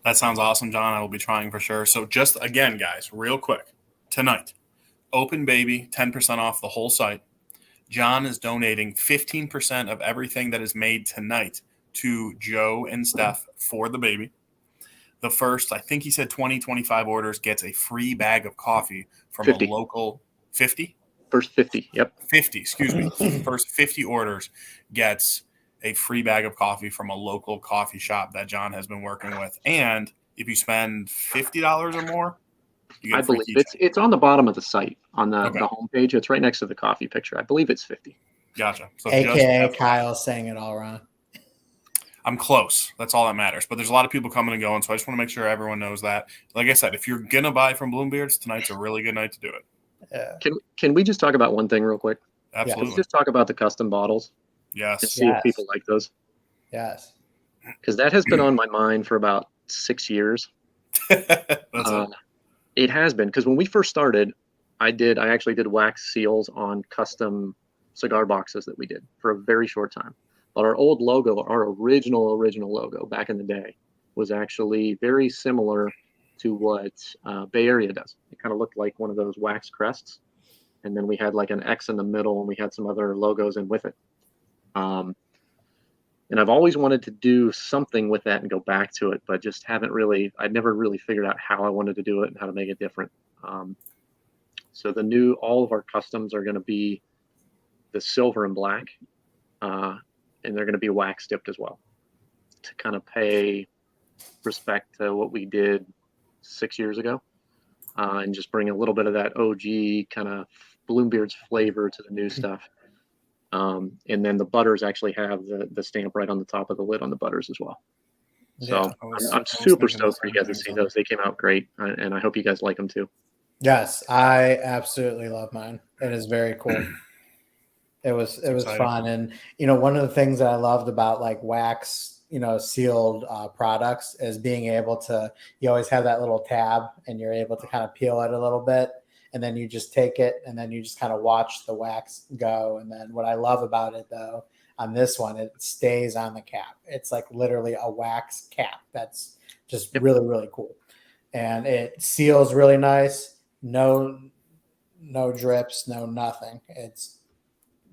That sounds awesome, John. I will be trying for sure. So just again, guys, real quick, tonight, Open Baby, 10% off the whole site. John is donating 15% of everything that is made tonight to Joe and Steph for the baby. The first, I think he said 25 orders gets a free bag of coffee from 50. a local 50? First 50, yep. 50, excuse me. First 50 orders gets a free bag of coffee from a local coffee shop that John has been working with. And if you spend $50 or more, you get I a free believe it's on the bottom of the site on the Okay. homepage. It's right next to the coffee picture. I believe it's 50. Gotcha. So AKA just Kyle saying it all wrong. I'm close. That's all that matters. But there's a lot of people coming and going, so I just want to make sure everyone knows that. Like I said, if you're gonna buy from Bloombeards, tonight's a really good night to do it. Yeah. Can we just talk about one thing real quick? Absolutely. Let's just talk about the custom bottles and Yes. see if people like those. Yes. Because that has been on my mind for about 6 years. That's it. It has been, because when we first started, I actually did wax seals on custom cigar boxes that we did for a very short time. But our old logo, our original logo back in the day, was actually very similar to what Bay Area does. It kind of looked like one of those wax crests. And then we had like an X in the middle, and we had some other logos in with it. And I've always wanted to do something with that and go back to it, but just I'd never really figured out how I wanted to do it and how to make it different. So all of our customs are going to be the silver and black, and they're going to be wax dipped as well, to kind of pay respect to what we did 6 years ago, and just bring a little bit of that OG kind of Bloombeard's flavor to the new stuff. And then the butters actually have the stamp right on the top of the lid on the butters as well. So I'm super stoked for you guys to see those. They came out great, and I hope you guys like them too. Yes, I absolutely love mine. It is very cool. It was exciting. fun, and one of the things that I loved about like wax, sealed products is being able to. You always have that little tab, and you're able to kind of peel it a little bit. And then you just take it, and then you just kind of watch the wax go. And then what I love about it, though, on this one, it stays on the cap. It's like literally a wax cap. That's just really, really cool. And it seals really nice. No drips, no nothing. It's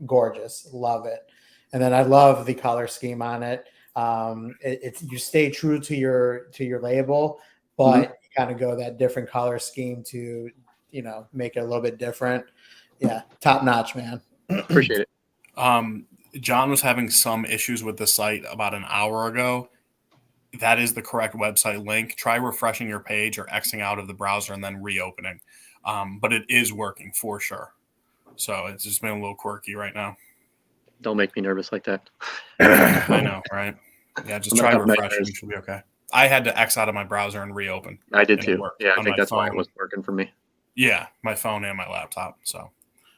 gorgeous. Love it. And then I love the color scheme on it. It's you stay true to your label, but you kind of go that different color scheme to make it a little bit different. Yeah, top notch, man. Appreciate it. John was having some issues with the site about an hour ago. That is the correct website link. Try refreshing your page or Xing out of the browser and then reopening. But it is working for sure. So it's just been a little quirky right now. Don't make me nervous like that. I know, right? Yeah, just try refreshing. You should be okay. I had to X out of my browser and reopen. I did too. Yeah, I think that's why it wasn't working for me. Yeah, my phone and my laptop. So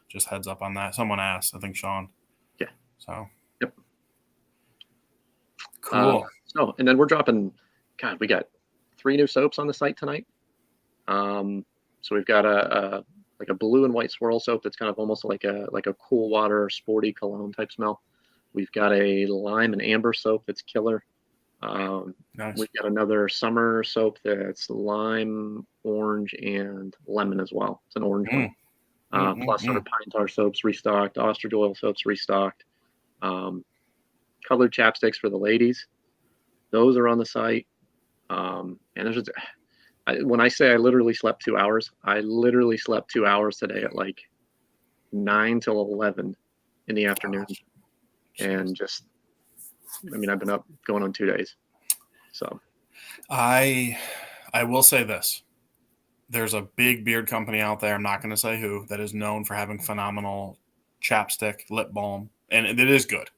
just heads up on that. Someone asked, I think Sean. Yeah. So. Yep. Cool. And then we're dropping, God, we got 3 new soaps on the site tonight. So we've got a blue and white swirl soap that's kind of almost like a cool water, sporty cologne type smell. We've got a lime and amber soap that's killer. Nice. We've got another summer soap that's lime, orange, and lemon as well. It's an orange one. Plus our pine tar soaps restocked, ostrich oil soaps restocked. Colored chapsticks for the ladies. Those are on the site. And there's just, when I say I literally slept 2 hours, I literally slept 2 hours today at like 9 till 11 in the afternoon. Gosh. And just, I mean, I've been up going on 2 days. So I will say this. There's a big beard company out there, I'm not going to say who, that is known for having phenomenal chapstick, lip balm, and it is good.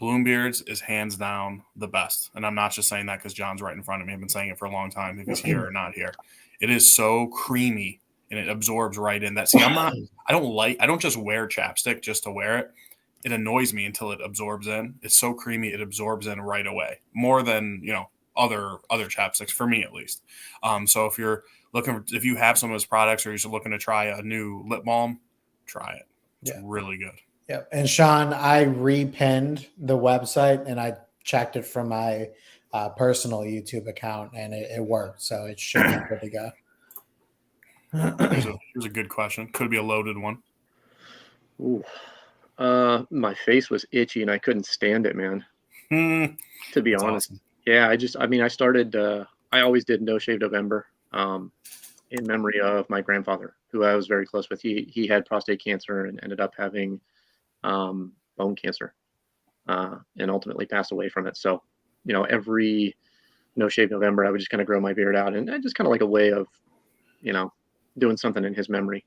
Bloombeard's is hands down the best. And I'm not just saying that because John's right in front of me. I've been saying it for a long time, if he's here or not here. It is so creamy and it absorbs right in. That. See, I don't just wear chapstick just to wear it. It annoys me until it absorbs in. It's so creamy, it absorbs in right away. More than, other chapsticks, for me at least. So if you have some of his products or you're looking to try a new lip balm, try it. It's really good. Yep. And Sean, I repinned the website and I checked it from my personal YouTube account and it worked. So it should be good to go. Here's a good question. Could be a loaded one. ooh. My face was itchy and I couldn't stand it, man. To be honest. Awesome. Yeah, I started, I always did No Shave November in memory of my grandfather, who I was very close with. He had prostate cancer and ended up having bone cancer and ultimately passed away from it. So, every No Shave November, I would just kind of grow my beard out and just kind of like a way of, doing something in his memory.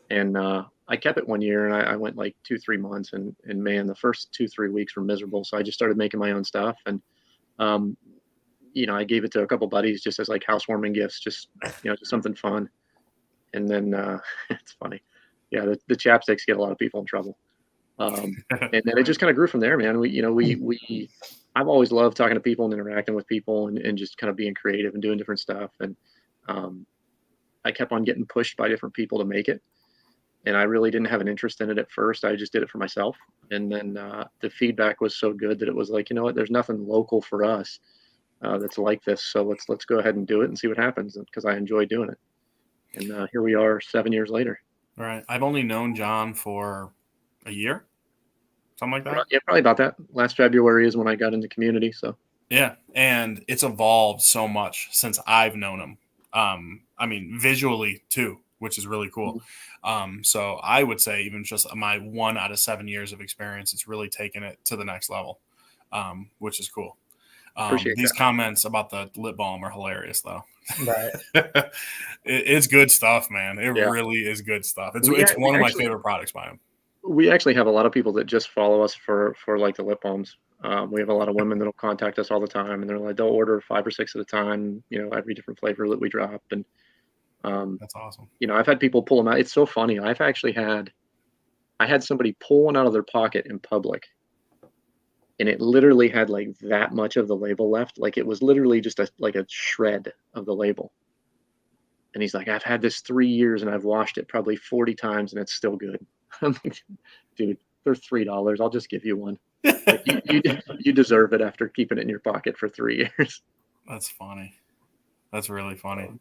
And I kept it 1 year and I went like 2-3 months and man, the first 2-3 weeks were miserable. So I just started making my own stuff and, I gave it to a couple buddies just as like housewarming gifts, just something fun. And then it's funny. Yeah. The chapsticks get a lot of people in trouble. And then it just kind of grew from there, man. I've always loved talking to people and interacting with people and just kind of being creative and doing different stuff. And I kept on getting pushed by different people to make it. And I really didn't have an interest in it at first. I just did it for myself. And then the feedback was so good that it was like, you know what, there's nothing local for us that's like this. So let's go ahead and do it and see what happens, because I enjoy doing it. And here we are 7 years later. All right. I've only known John for a year, something like that. Yeah, probably about that. Last February is when I got into community. So yeah, and it's evolved so much since I've known him. I mean, visually too, which is really cool. So I would say even just my 1 out of 7 years of experience, it's really taken it to the next level, which is cool. These comments about the lip balm are hilarious, though. Right. It's good stuff, man. It really is good stuff. It's one of my favorite products by him. We actually have a lot of people that just follow us for like the lip balms. We have a lot of women that'll contact us all the time, and they're like, they'll order 5 or 6 at a time, every different flavor that we drop. And that's awesome. I've had people pull them out. It's so funny. I had somebody pull one out of their pocket in public, and it literally had like that much of the label left. Like it was literally just a shred of the label. And he's like, I've had this 3 years and I've washed it probably 40 times and it's still good. I'm like, dude, they're $3. I'll just give you one. Like, you deserve it after keeping it in your pocket for 3 years. That's funny. That's really funny.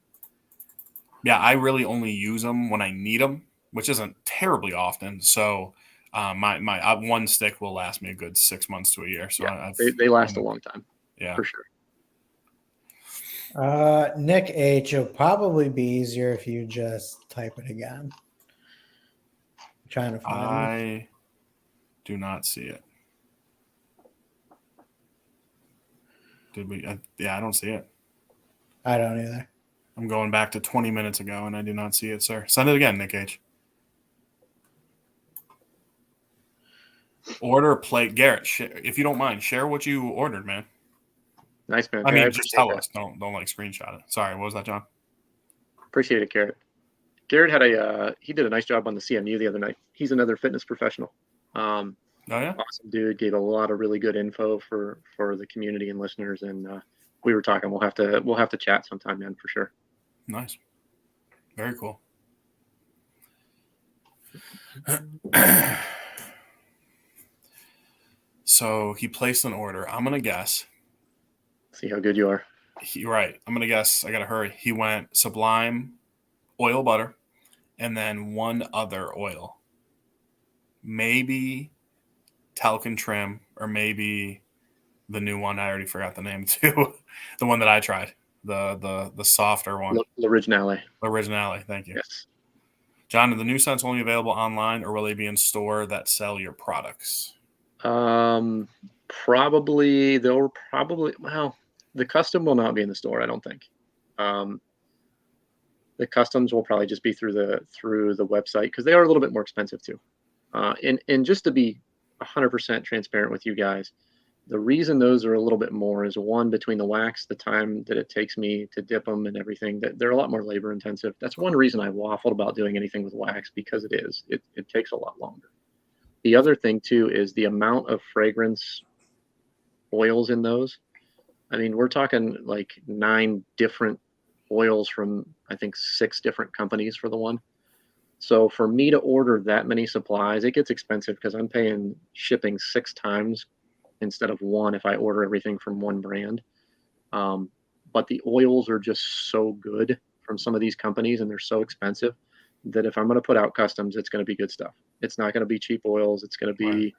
Yeah, I really only use them when I need them, which isn't terribly often. So my one stick will last me a good 6 months to a year. So yeah, they last a long time. Yeah, for sure. Nick H, it'll probably be easier if you just type it again. I'm trying to find I do not see it. Did we? Yeah, I don't see it. I don't either. I'm going back to 20 minutes ago, and I do not see it, sir. Send it again, Nick H. Order plate. Garrett, if you don't mind, share what you ordered, man. Nice, man. I mean, just tell us. Don't like screenshot it. Sorry, what was that, John? Appreciate it, Garrett. Garrett had he did a nice job on the CMU the other night. He's another fitness professional. Oh yeah, awesome dude. Gave a lot of really good info for the community and listeners. And we were talking. We'll have to chat sometime, man, for sure. Nice. Very cool. So he placed an order. I'm gonna guess. See how good you are. Right. I'm gonna guess. I gotta hurry. He went Sublime, oil butter, and then one other oil. Maybe talc and trim, or maybe the new one. I already forgot the name too. The one that I tried, the softer one, L'Originale. Originale. Thank you, Yes. John. Are the new scents only available online, or will they be in store that sell your products? Probably well, the custom will not be in the store, I don't think. The customs will probably just be through the website because they are a little bit more expensive too. And just to be 100% transparent with you guys, the reason those are a little bit more is one, between the wax, the time that it takes me to dip them and everything, that they're a lot more labor intensive. That's one reason I waffled about doing anything with wax, because it takes a lot longer. The other thing too is the amount of fragrance oils in those. I mean, we're talking like 9 different oils from, I think, 6 different companies for the one. So for me to order that many supplies, it gets expensive because I'm paying shipping 6 times instead of 1 if I order everything from one brand. But the oils are just so good from some of these companies, and they're so expensive that if I'm going to put out customs, it's going to be good stuff. It's not going to be cheap oils. It's going to be,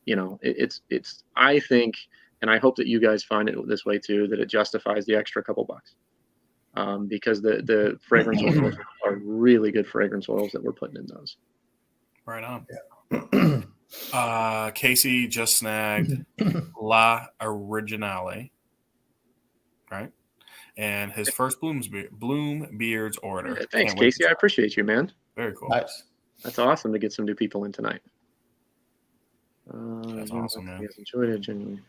it's I think, and I hope that you guys find it this way too, that it justifies the extra couple bucks. Because the fragrance oils are really good fragrance oils that we're putting in those. Right on. Casey just snagged La Originale, right? And his first Bloom Beards order. Yeah, thanks, Casey. I appreciate you, man. Very cool. Nice. That's awesome to get some new people in tonight. That's awesome, man. You guys enjoyed it, genuinely.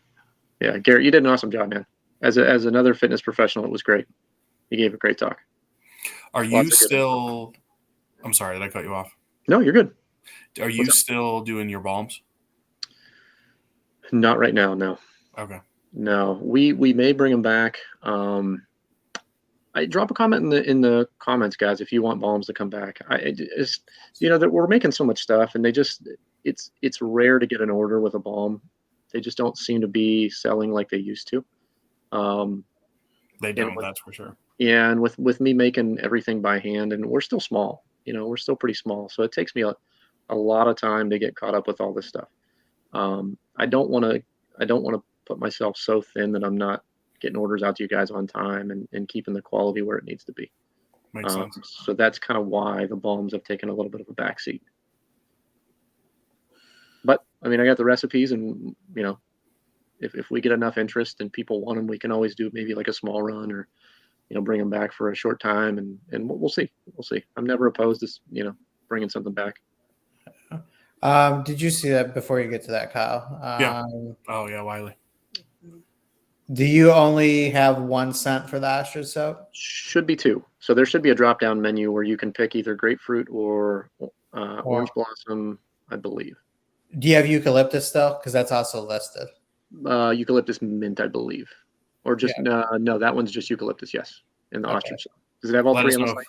Yeah, Garrett, you did an awesome job, man. As another fitness professional, it was great. You gave a great talk. Are you still? I'm sorry, did I cut you off? No, you're good. Are you still doing your balms? Not right now, no. Okay. No, we may bring them back. I drop a comment in the comments, guys, if you want balms to come back. That we're making so much stuff, and it's rare to get an order with a balm. They just don't seem to be selling like they used to. They don't. That's for sure. Yeah, and with me making everything by hand, and we're still small. We're still pretty small, so it takes me a lot of time to get caught up with all this stuff. I don't want to put myself so thin that I'm not getting orders out to you guys on time and keeping the quality where it needs to be. Makes sense. So that's kind of why the balms have taken a little bit of a backseat. But I mean, I got the recipes, and if we get enough interest and people want them, we can always do maybe like a small run, or bring them back for a short time, and we'll see. We'll see. I'm never opposed to bringing something back. Did you see that before you get to that, Kyle? Yeah. Oh yeah, Wiley. Do you only have 1 cent for the ostrich soap? Should be 2. So there should be a drop-down menu where you can pick either grapefruit or orange blossom, I believe. Do you have eucalyptus still? Because that's also listed. Eucalyptus mint, I believe. Or just no, that one's just eucalyptus. Yes, in the ostrich. Does it have all 3 on the site?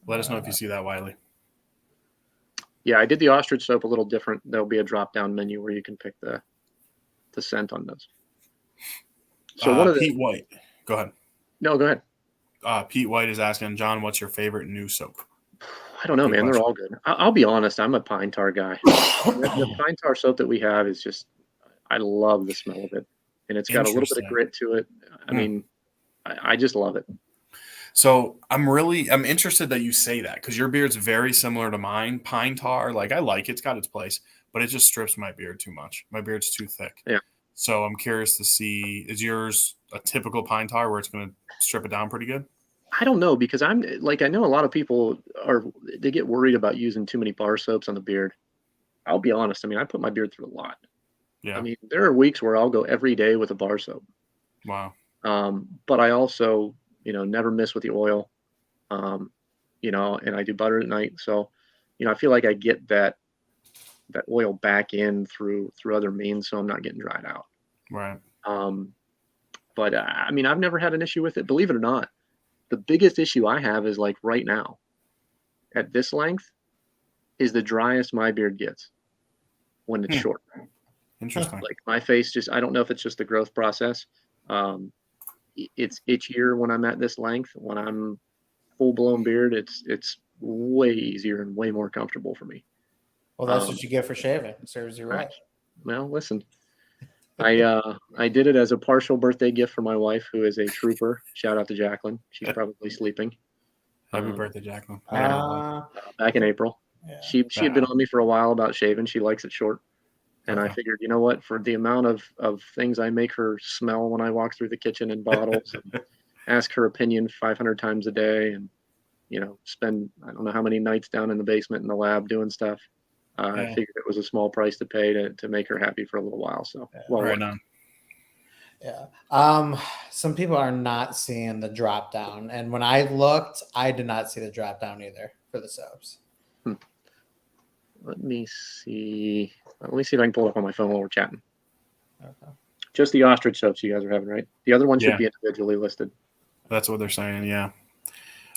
Let us know if you see that, Wiley. Yeah, I did the ostrich soap a little different. There'll be a drop-down menu where you can pick the scent on those. So Pete White. Go ahead. No, go ahead. Pete White is asking, John, what's your favorite new soap? I don't know, man. They're all good. I'll be honest. I'm a pine tar guy. The pine tar soap that we have is just, I love the smell of it. And it's got a little bit of grit to it. I mean, I just love it. So I'm interested that you say that, because your beard's very similar to mine. Pine tar, I like it. It's got its place, but it just strips my beard too much. My beard's too thick. Yeah. So I'm curious to see, is yours a typical pine tar where it's going to strip it down pretty good? I don't know, because I know a lot of people they get worried about using too many bar soaps on the beard. I'll be honest. I mean, I put my beard through a lot. Yeah. I mean, there are weeks where I'll go every day with a bar soap. Wow. But I also, never miss with the oil, and I do butter at night. So, I feel like I get that oil back in through other means, so I'm not getting dried out. Right. But I mean, I've never had an issue with it. Believe it or not, the biggest issue I have is right now, at this length, is the driest my beard gets when it's short. Interesting. My face I don't know if it's just the growth process. It's itchier when I'm at this length. When I'm full blown beard, it's way easier and way more comfortable for me. Well, that's what you get for shaving. It serves you right. Well, listen, I did it as a partial birthday gift for my wife, who is a trooper. Shout out to Jacqueline. She's probably sleeping. Happy birthday, Jacqueline. Back in April. Yeah. She had been on me for a while about shaving. She likes it short. And I figured, you know what, for the amount of things I make her smell when I walk through the kitchen in bottles and ask her opinion 500 times a day and, spend I don't know how many nights down in the basement in the lab doing stuff. I figured it was a small price to pay to make her happy for a little while. So, right on. Yeah. Some people are not seeing the drop down. And when I looked, I did not see the drop down either for the soaps. Let me see. Let me see if I can pull it up on my phone while we're chatting. Okay. Just the ostrich soaps you guys are having, right? The other one should be individually listed. That's what they're saying, yeah.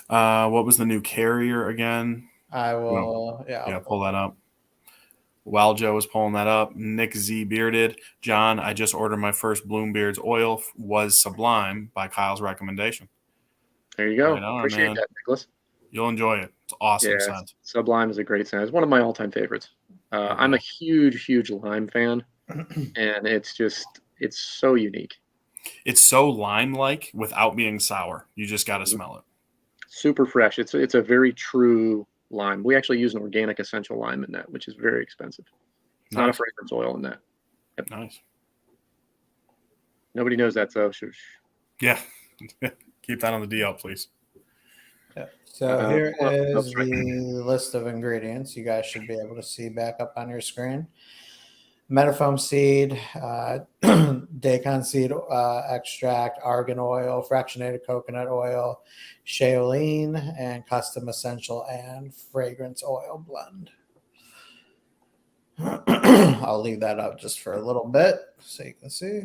What was the new carrier again? I will, pull that up. While Joe was pulling that up, Nick Z. Bearded. John, I just ordered my first Bloombeard's oil. Was Sublime by Kyle's recommendation. There you go. Right on, Appreciate man. that, Nicholas. You'll enjoy it. It's awesome Yeah, scent. Sublime is a great scent. It's one of my all-time favorites. I'm a huge lime fan, and it's so unique. It's so lime-like without being sour. You just got to smell it. Super fresh. It's a very true lime. We actually use an organic essential lime in that, which is very expensive. It's not a fragrance oil in that. Yep. Nice. Nobody knows that, so yeah. Keep that on the DL, please. So here is the list of ingredients you guys should be able to see back up on your screen. Metafoam seed, daikon seed extract, argan oil, fractionated coconut oil, shaolin, and custom essential and fragrance oil blend. I'll leave that up just for a little bit so you can see.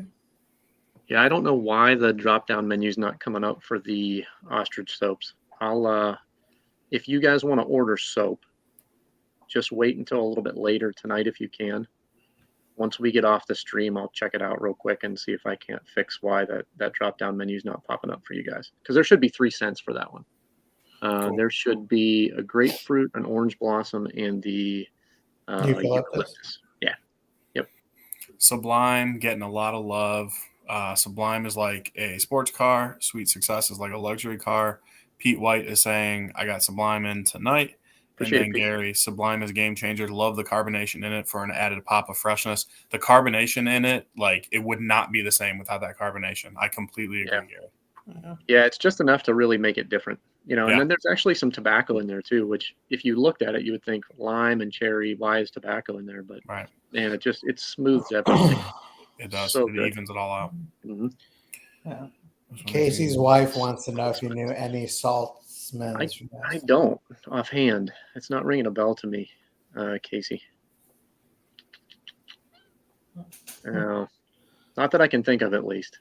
Yeah, I don't know why the drop-down menu's not coming up for the ostrich soaps. I'll if you guys want to order soap, just wait until a little bit later tonight if you can. Once we get off the stream, I'll check it out real quick and see if I can't fix why that drop-down menu is not popping up for you guys. Because there should be 3 cents for that one. Cool. There should be a grapefruit, an orange blossom, and the eucalyptus. Yeah. Yep. Sublime getting a lot of love. Sublime is like a sports car. Sweet Success is like a luxury car. Pete White is saying, I got Sublime in tonight. Appreciate and then it, Gary, Sublime is a game changer. Love the carbonation in it for an added pop of freshness. The carbonation in it, like, it would not be the same without that carbonation. I completely agree, Gary. Yeah, it's just enough to really make it different. And then there's actually some tobacco in there too, which if you looked at it, you would think lime and cherry, why is tobacco in there? But man, it smooths everything. It does. So it evens it all out. Mm-hmm. Yeah. Casey's wife wants to know if you knew any salt smells. I don't offhand. It's not ringing a bell to me, Casey. Not that I can think of, at least.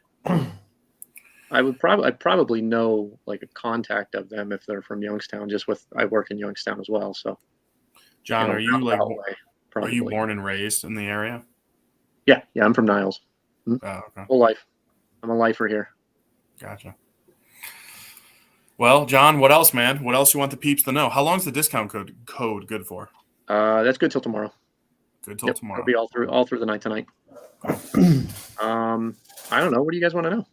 I'd probably know like a contact of them if they're from Youngstown. I work in Youngstown as well, so. John, are you are you born and raised in the area? Yeah, I'm from Niles. Oh, okay. Whole life. I'm a lifer here. Gotcha. Well, John, what else, man? What else you want the peeps to know? How long is the discount code good for? That's good till tomorrow. Good till tomorrow. It'll be all through the night tonight. I don't know. What do you guys want to know?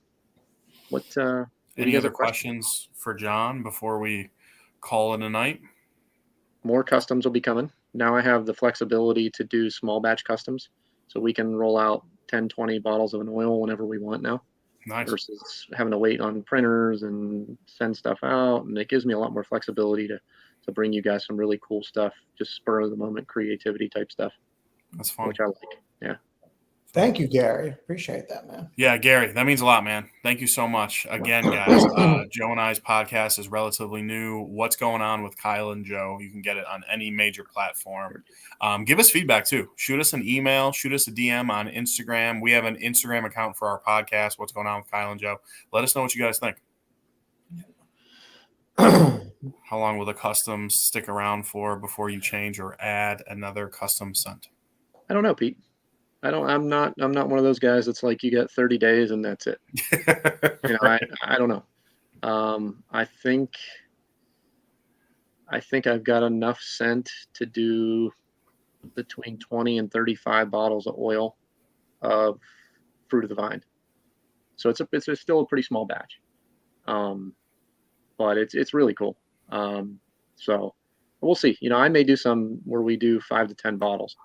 Any other questions for John before we call it a night? More customs will be coming. Now I have the flexibility to do small batch customs, so we can roll out 10, 20 bottles of an oil whenever we want now. Nice. Versus having to wait on printers and send stuff out. And it gives me a lot more flexibility to bring you guys some really cool stuff, just spur of the moment creativity type stuff. That's fun. Which I like. Yeah. Thank you, Gary. Appreciate that, man. Yeah, Gary, that means a lot, man. Thank you so much. Again, guys, Joe and I's podcast is relatively new. What's going on with Kyle and Joe? You can get it on any major platform. Give us feedback, too. Shoot us an email. Shoot us a DM on Instagram. We have an Instagram account for our podcast, What's Going On with Kyle and Joe. Let us know what you guys think. How long will the customs stick around for before you change or add another custom scent? I don't know, Pete. I'm not one of those guys that's like, you got 30 days and that's it. I don't know. I think I've got enough scent to do between 20 and 35 bottles of oil of fruit of the vine. So it's still a pretty small batch, but it's really cool. So we'll see. I may do some where we do 5 to 10 bottles.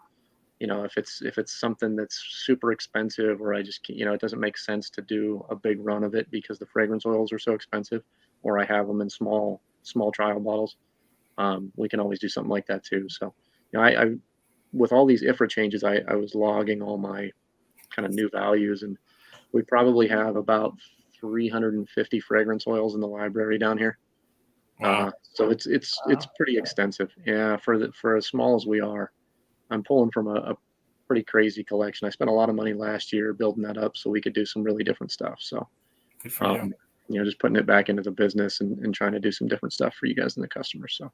If it's something that's super expensive, or I just it doesn't make sense to do a big run of it because the fragrance oils are so expensive, or I have them in small trial bottles. We can always do something like that too. So, I with all these IFRA changes, I was logging all my kind of new values, and we probably have about 350 fragrance oils in the library down here. Wow. So it's pretty extensive. Yeah, for as small as we are, I'm pulling from a pretty crazy collection. I spent a lot of money last year building that up so we could do some really different stuff. So, Good for you. just putting it back into the business and trying to do some different stuff for you guys and the customers. So,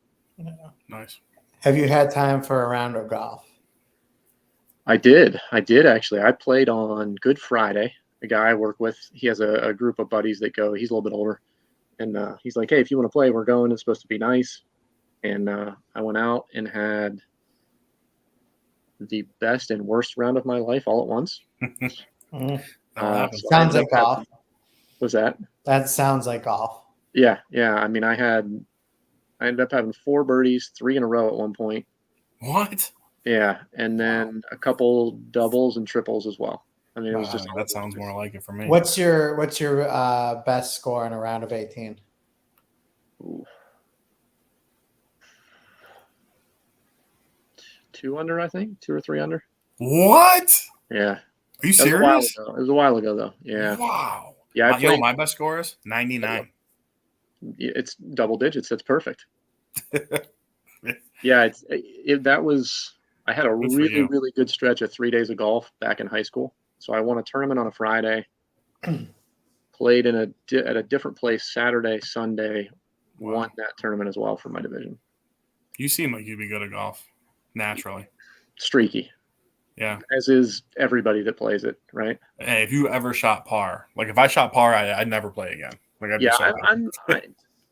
Nice. Have you had time for a round of golf? I did actually. I played on Good Friday. A guy I work with, he has a group of buddies that go. He's a little bit older, and he's like, "Hey, if you want to play, we're going. It's supposed to be nice." And I went out and had the best and worst round of my life all at once. Sounds like golf. Was that? That sounds like golf. Yeah. I mean, I ended up having 4 birdies, 3 in a row at one point. What? Yeah, and then a couple doubles and triples as well. I mean, it was just that sounds more like it for me. What's your best score in a round of 18? Ooh. 2 under, I think, 2 or 3 under. What? Yeah. Are you serious? It was a while ago, though. Yeah. Wow. Yeah. My best score is 99. It's double digits. That's perfect. Yeah. I had a really, really good stretch of 3 days of golf back in high school. So I won a tournament on a Friday, played at a different place Saturday, Sunday, won that tournament as well for my division. You seem like you'd be good at golf naturally. Streaky. Yeah. As is everybody that plays it, right? Hey, if you ever shot par, like if I shot par, I'd never play again. Like I'd be so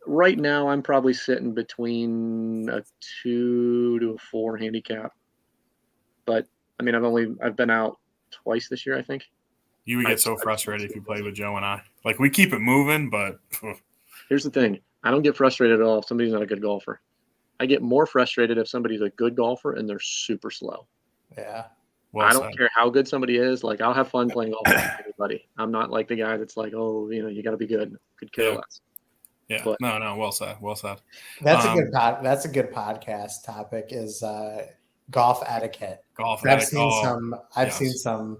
right now I'm probably sitting between a 2 to a 4 handicap. But I mean, I've been out twice this year, I think. You would get so frustrated if you played with Joe and I. Like we keep it moving, but here's the thing. I don't get frustrated at all if somebody's not a good golfer. I get more frustrated if somebody's a good golfer and they're super slow. Yeah. Well I don't care how good somebody is. Like I'll have fun playing golf with anybody. I'm not like the guy that's like, oh, you got to be good. Could care less. Yeah. But, no. Well said. That's a good podcast topic is golf etiquette. I've seen some.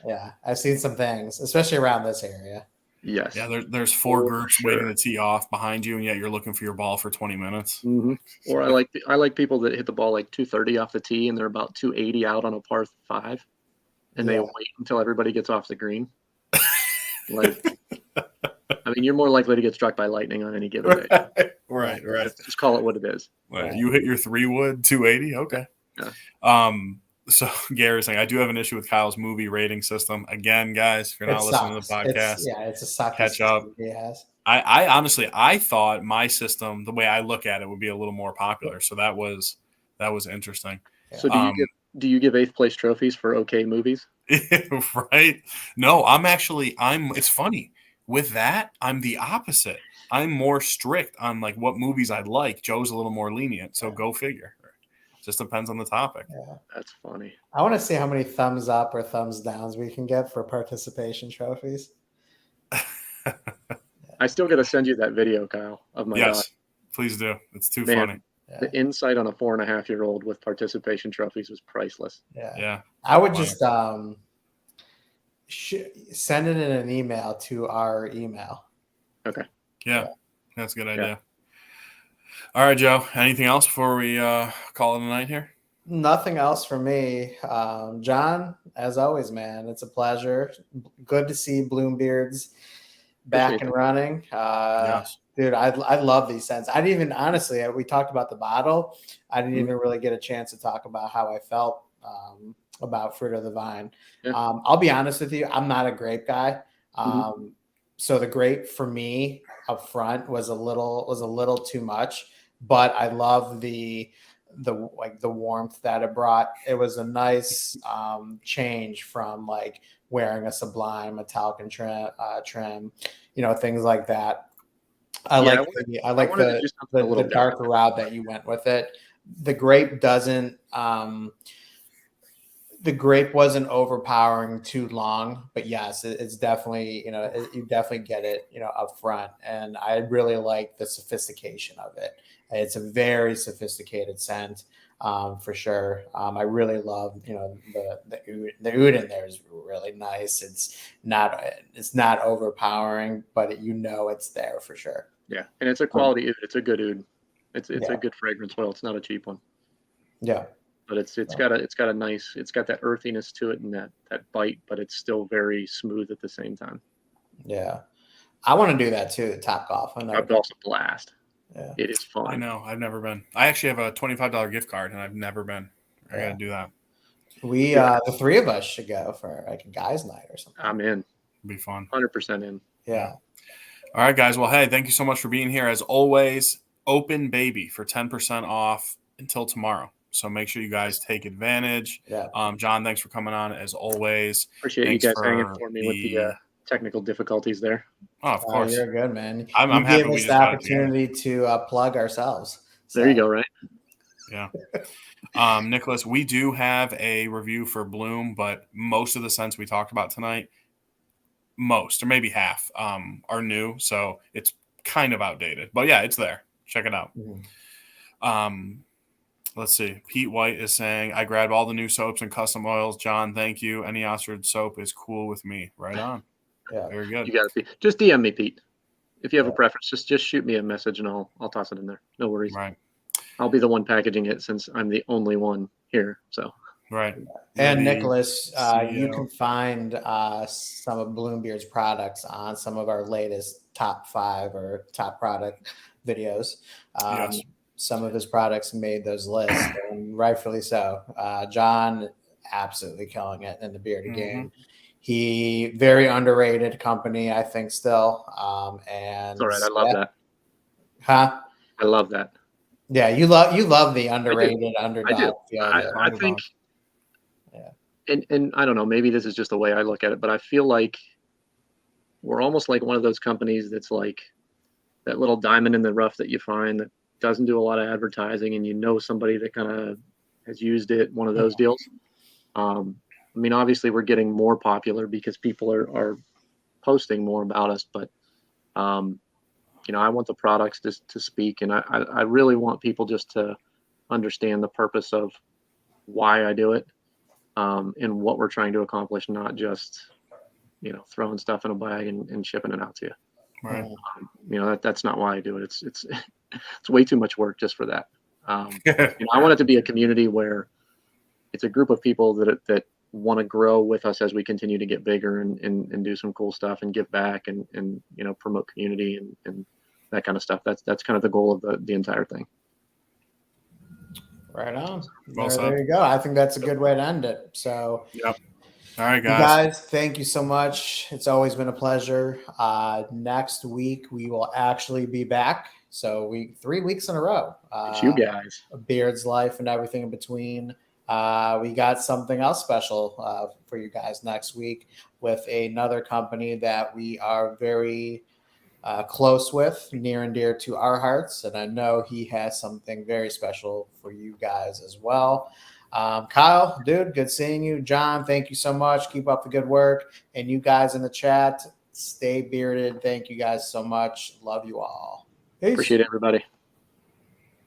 Yeah, I've seen some things, especially around this area. Yes. Yeah, there's 4 groups waiting to tee off behind you, and yet you're looking for your ball for 20 minutes. Mm-hmm. Or I like people that hit the ball like 230 off the tee, and they're about 280 out on a par 5, and they wait until everybody gets off the green. Like, I mean, you're more likely to get struck by lightning on any given day. Right. Just call it what it is. Right. You hit your 3-wood 280. Okay. Yeah. So Gary's saying I do have an issue with Kyle's movie rating system. Again, guys, if you're not listening to the podcast, it's a sucky catch up. He has. I honestly thought my system, the way I look at it, would be a little more popular. So that was interesting. So do you give 8th place trophies for okay movies? Right? No, it's funny. With that, I'm the opposite. I'm more strict on like what movies I like. Joe's a little more lenient. So go figure. Just depends on the topic. Yeah. That's funny. I want to see how many thumbs up or thumbs downs we can get for participation trophies. I still got to send you that video, Kyle, of my dog. Please do. It's too funny. Yeah. The insight on a 4.5-year-old with participation trophies was priceless. Yeah. I would just send it in an email to our email. Okay. Yeah. That's a good idea. Yeah. All right, Joe. Anything else before we call it a night here? Nothing else for me. John, as always, man, it's a pleasure. Good to see Bloombeards back and running. Yes. Dude, I love these scents. I didn't even, honestly, we talked about the bottle. I didn't even really get a chance to talk about how I felt about Fruit of the Vine. Yeah. I'll be honest with you. I'm not a grape guy. So the grape for me up front was a little too much, but I love the the warmth that it brought. It was a nice change from like wearing a Sublime metallic and trim, things like that. I like wanted to do something a little the darker route that you went with it. The grape wasn't overpowering too long, but yes, it's definitely, you definitely get it, up front. And I really like the sophistication of it. It's a very sophisticated scent, for sure. I really love, the oud in there is really nice. It's not overpowering, but it's there for sure. Yeah, and it's a quality oud. It's a good oud. It's a good fragrance oil. It's not a cheap one. Yeah. But it's got that earthiness to it and that bite, but it's still very smooth at the same time. Yeah, I want to do that too. Topgolf. I know. Topgolf's a blast. Yeah, it is fun. I know. I've never been. I actually have a $25 gift card, and I've never been. I gotta do that. We the three of us should go for like a guys' night or something. I'm in. It'd be fun. 100% in. Yeah. All right, guys. Well, hey, thank you so much for being here. As always, open baby for 10% off until tomorrow. So make sure you guys take advantage. Yeah. John, thanks for coming on as always. Appreciate thanks you guys hanging for me with the technical difficulties there. Oh, of course. You're good, man. I'm happy gave we us just the got it opportunity to plug ourselves. So. There you go, right? Yeah. Nicholas, we do have a review for Bloom, but most of the scents we talked about tonight, or maybe half, are new. So it's kind of outdated. But yeah, it's there. Check it out. Mm-hmm. Let's see. Pete White is saying, I grabbed all the new soaps and custom oils. John, thank you. Any Oxford soap is cool with me. Right on. Yeah. Very good. You got to just DM me, Pete. If you have a preference, just shoot me a message and I'll toss it in there. No worries. Right. I'll be the one packaging it since I'm the only one here. So. Right. And Nicholas, you can find some of Bloombeard's products on some of our latest top 5 or top product videos. Yes. Some of his products made those lists, and rightfully so. John absolutely killing it in the bearded game. He very underrated company, I think, still. And it's all right. I love that. Huh? I love that. Yeah, you love the underrated underdog. I think. Yeah. And I don't know. Maybe this is just the way I look at it, but I feel like we're almost like one of those companies that's like that little diamond in the rough that you find that doesn't do a lot of advertising, and somebody that kind of has used it. One of those deals. I mean, obviously, we're getting more popular because people are posting more about us, but I want the products to speak, and I really want people just to understand the purpose of why I do it, and what we're trying to accomplish, not just throwing stuff in a bag and shipping it out to you. Right. That's not why I do it. It's way too much work just for that. I want it to be a community where it's a group of people that want to grow with us as we continue to get bigger and do some cool stuff and give back and promote community and that kind of stuff. That's kind of the goal of the entire thing. Right on. Well said. There you go. I think that's a good way to end it. So, yep. All right, guys. You guys, thank you so much. It's always been a pleasure. Next week we will actually be back. So 3 weeks in a row. It's you guys. Beard's Life and everything in between. We got something else special for you guys next week with another company that we are very close with, near and dear to our hearts. And I know he has something very special for you guys as well. Kyle, dude, good seeing you. John, thank you so much. Keep up the good work. And you guys in the chat, stay bearded. Thank you guys so much. Love you all. Peace. Appreciate it, everybody.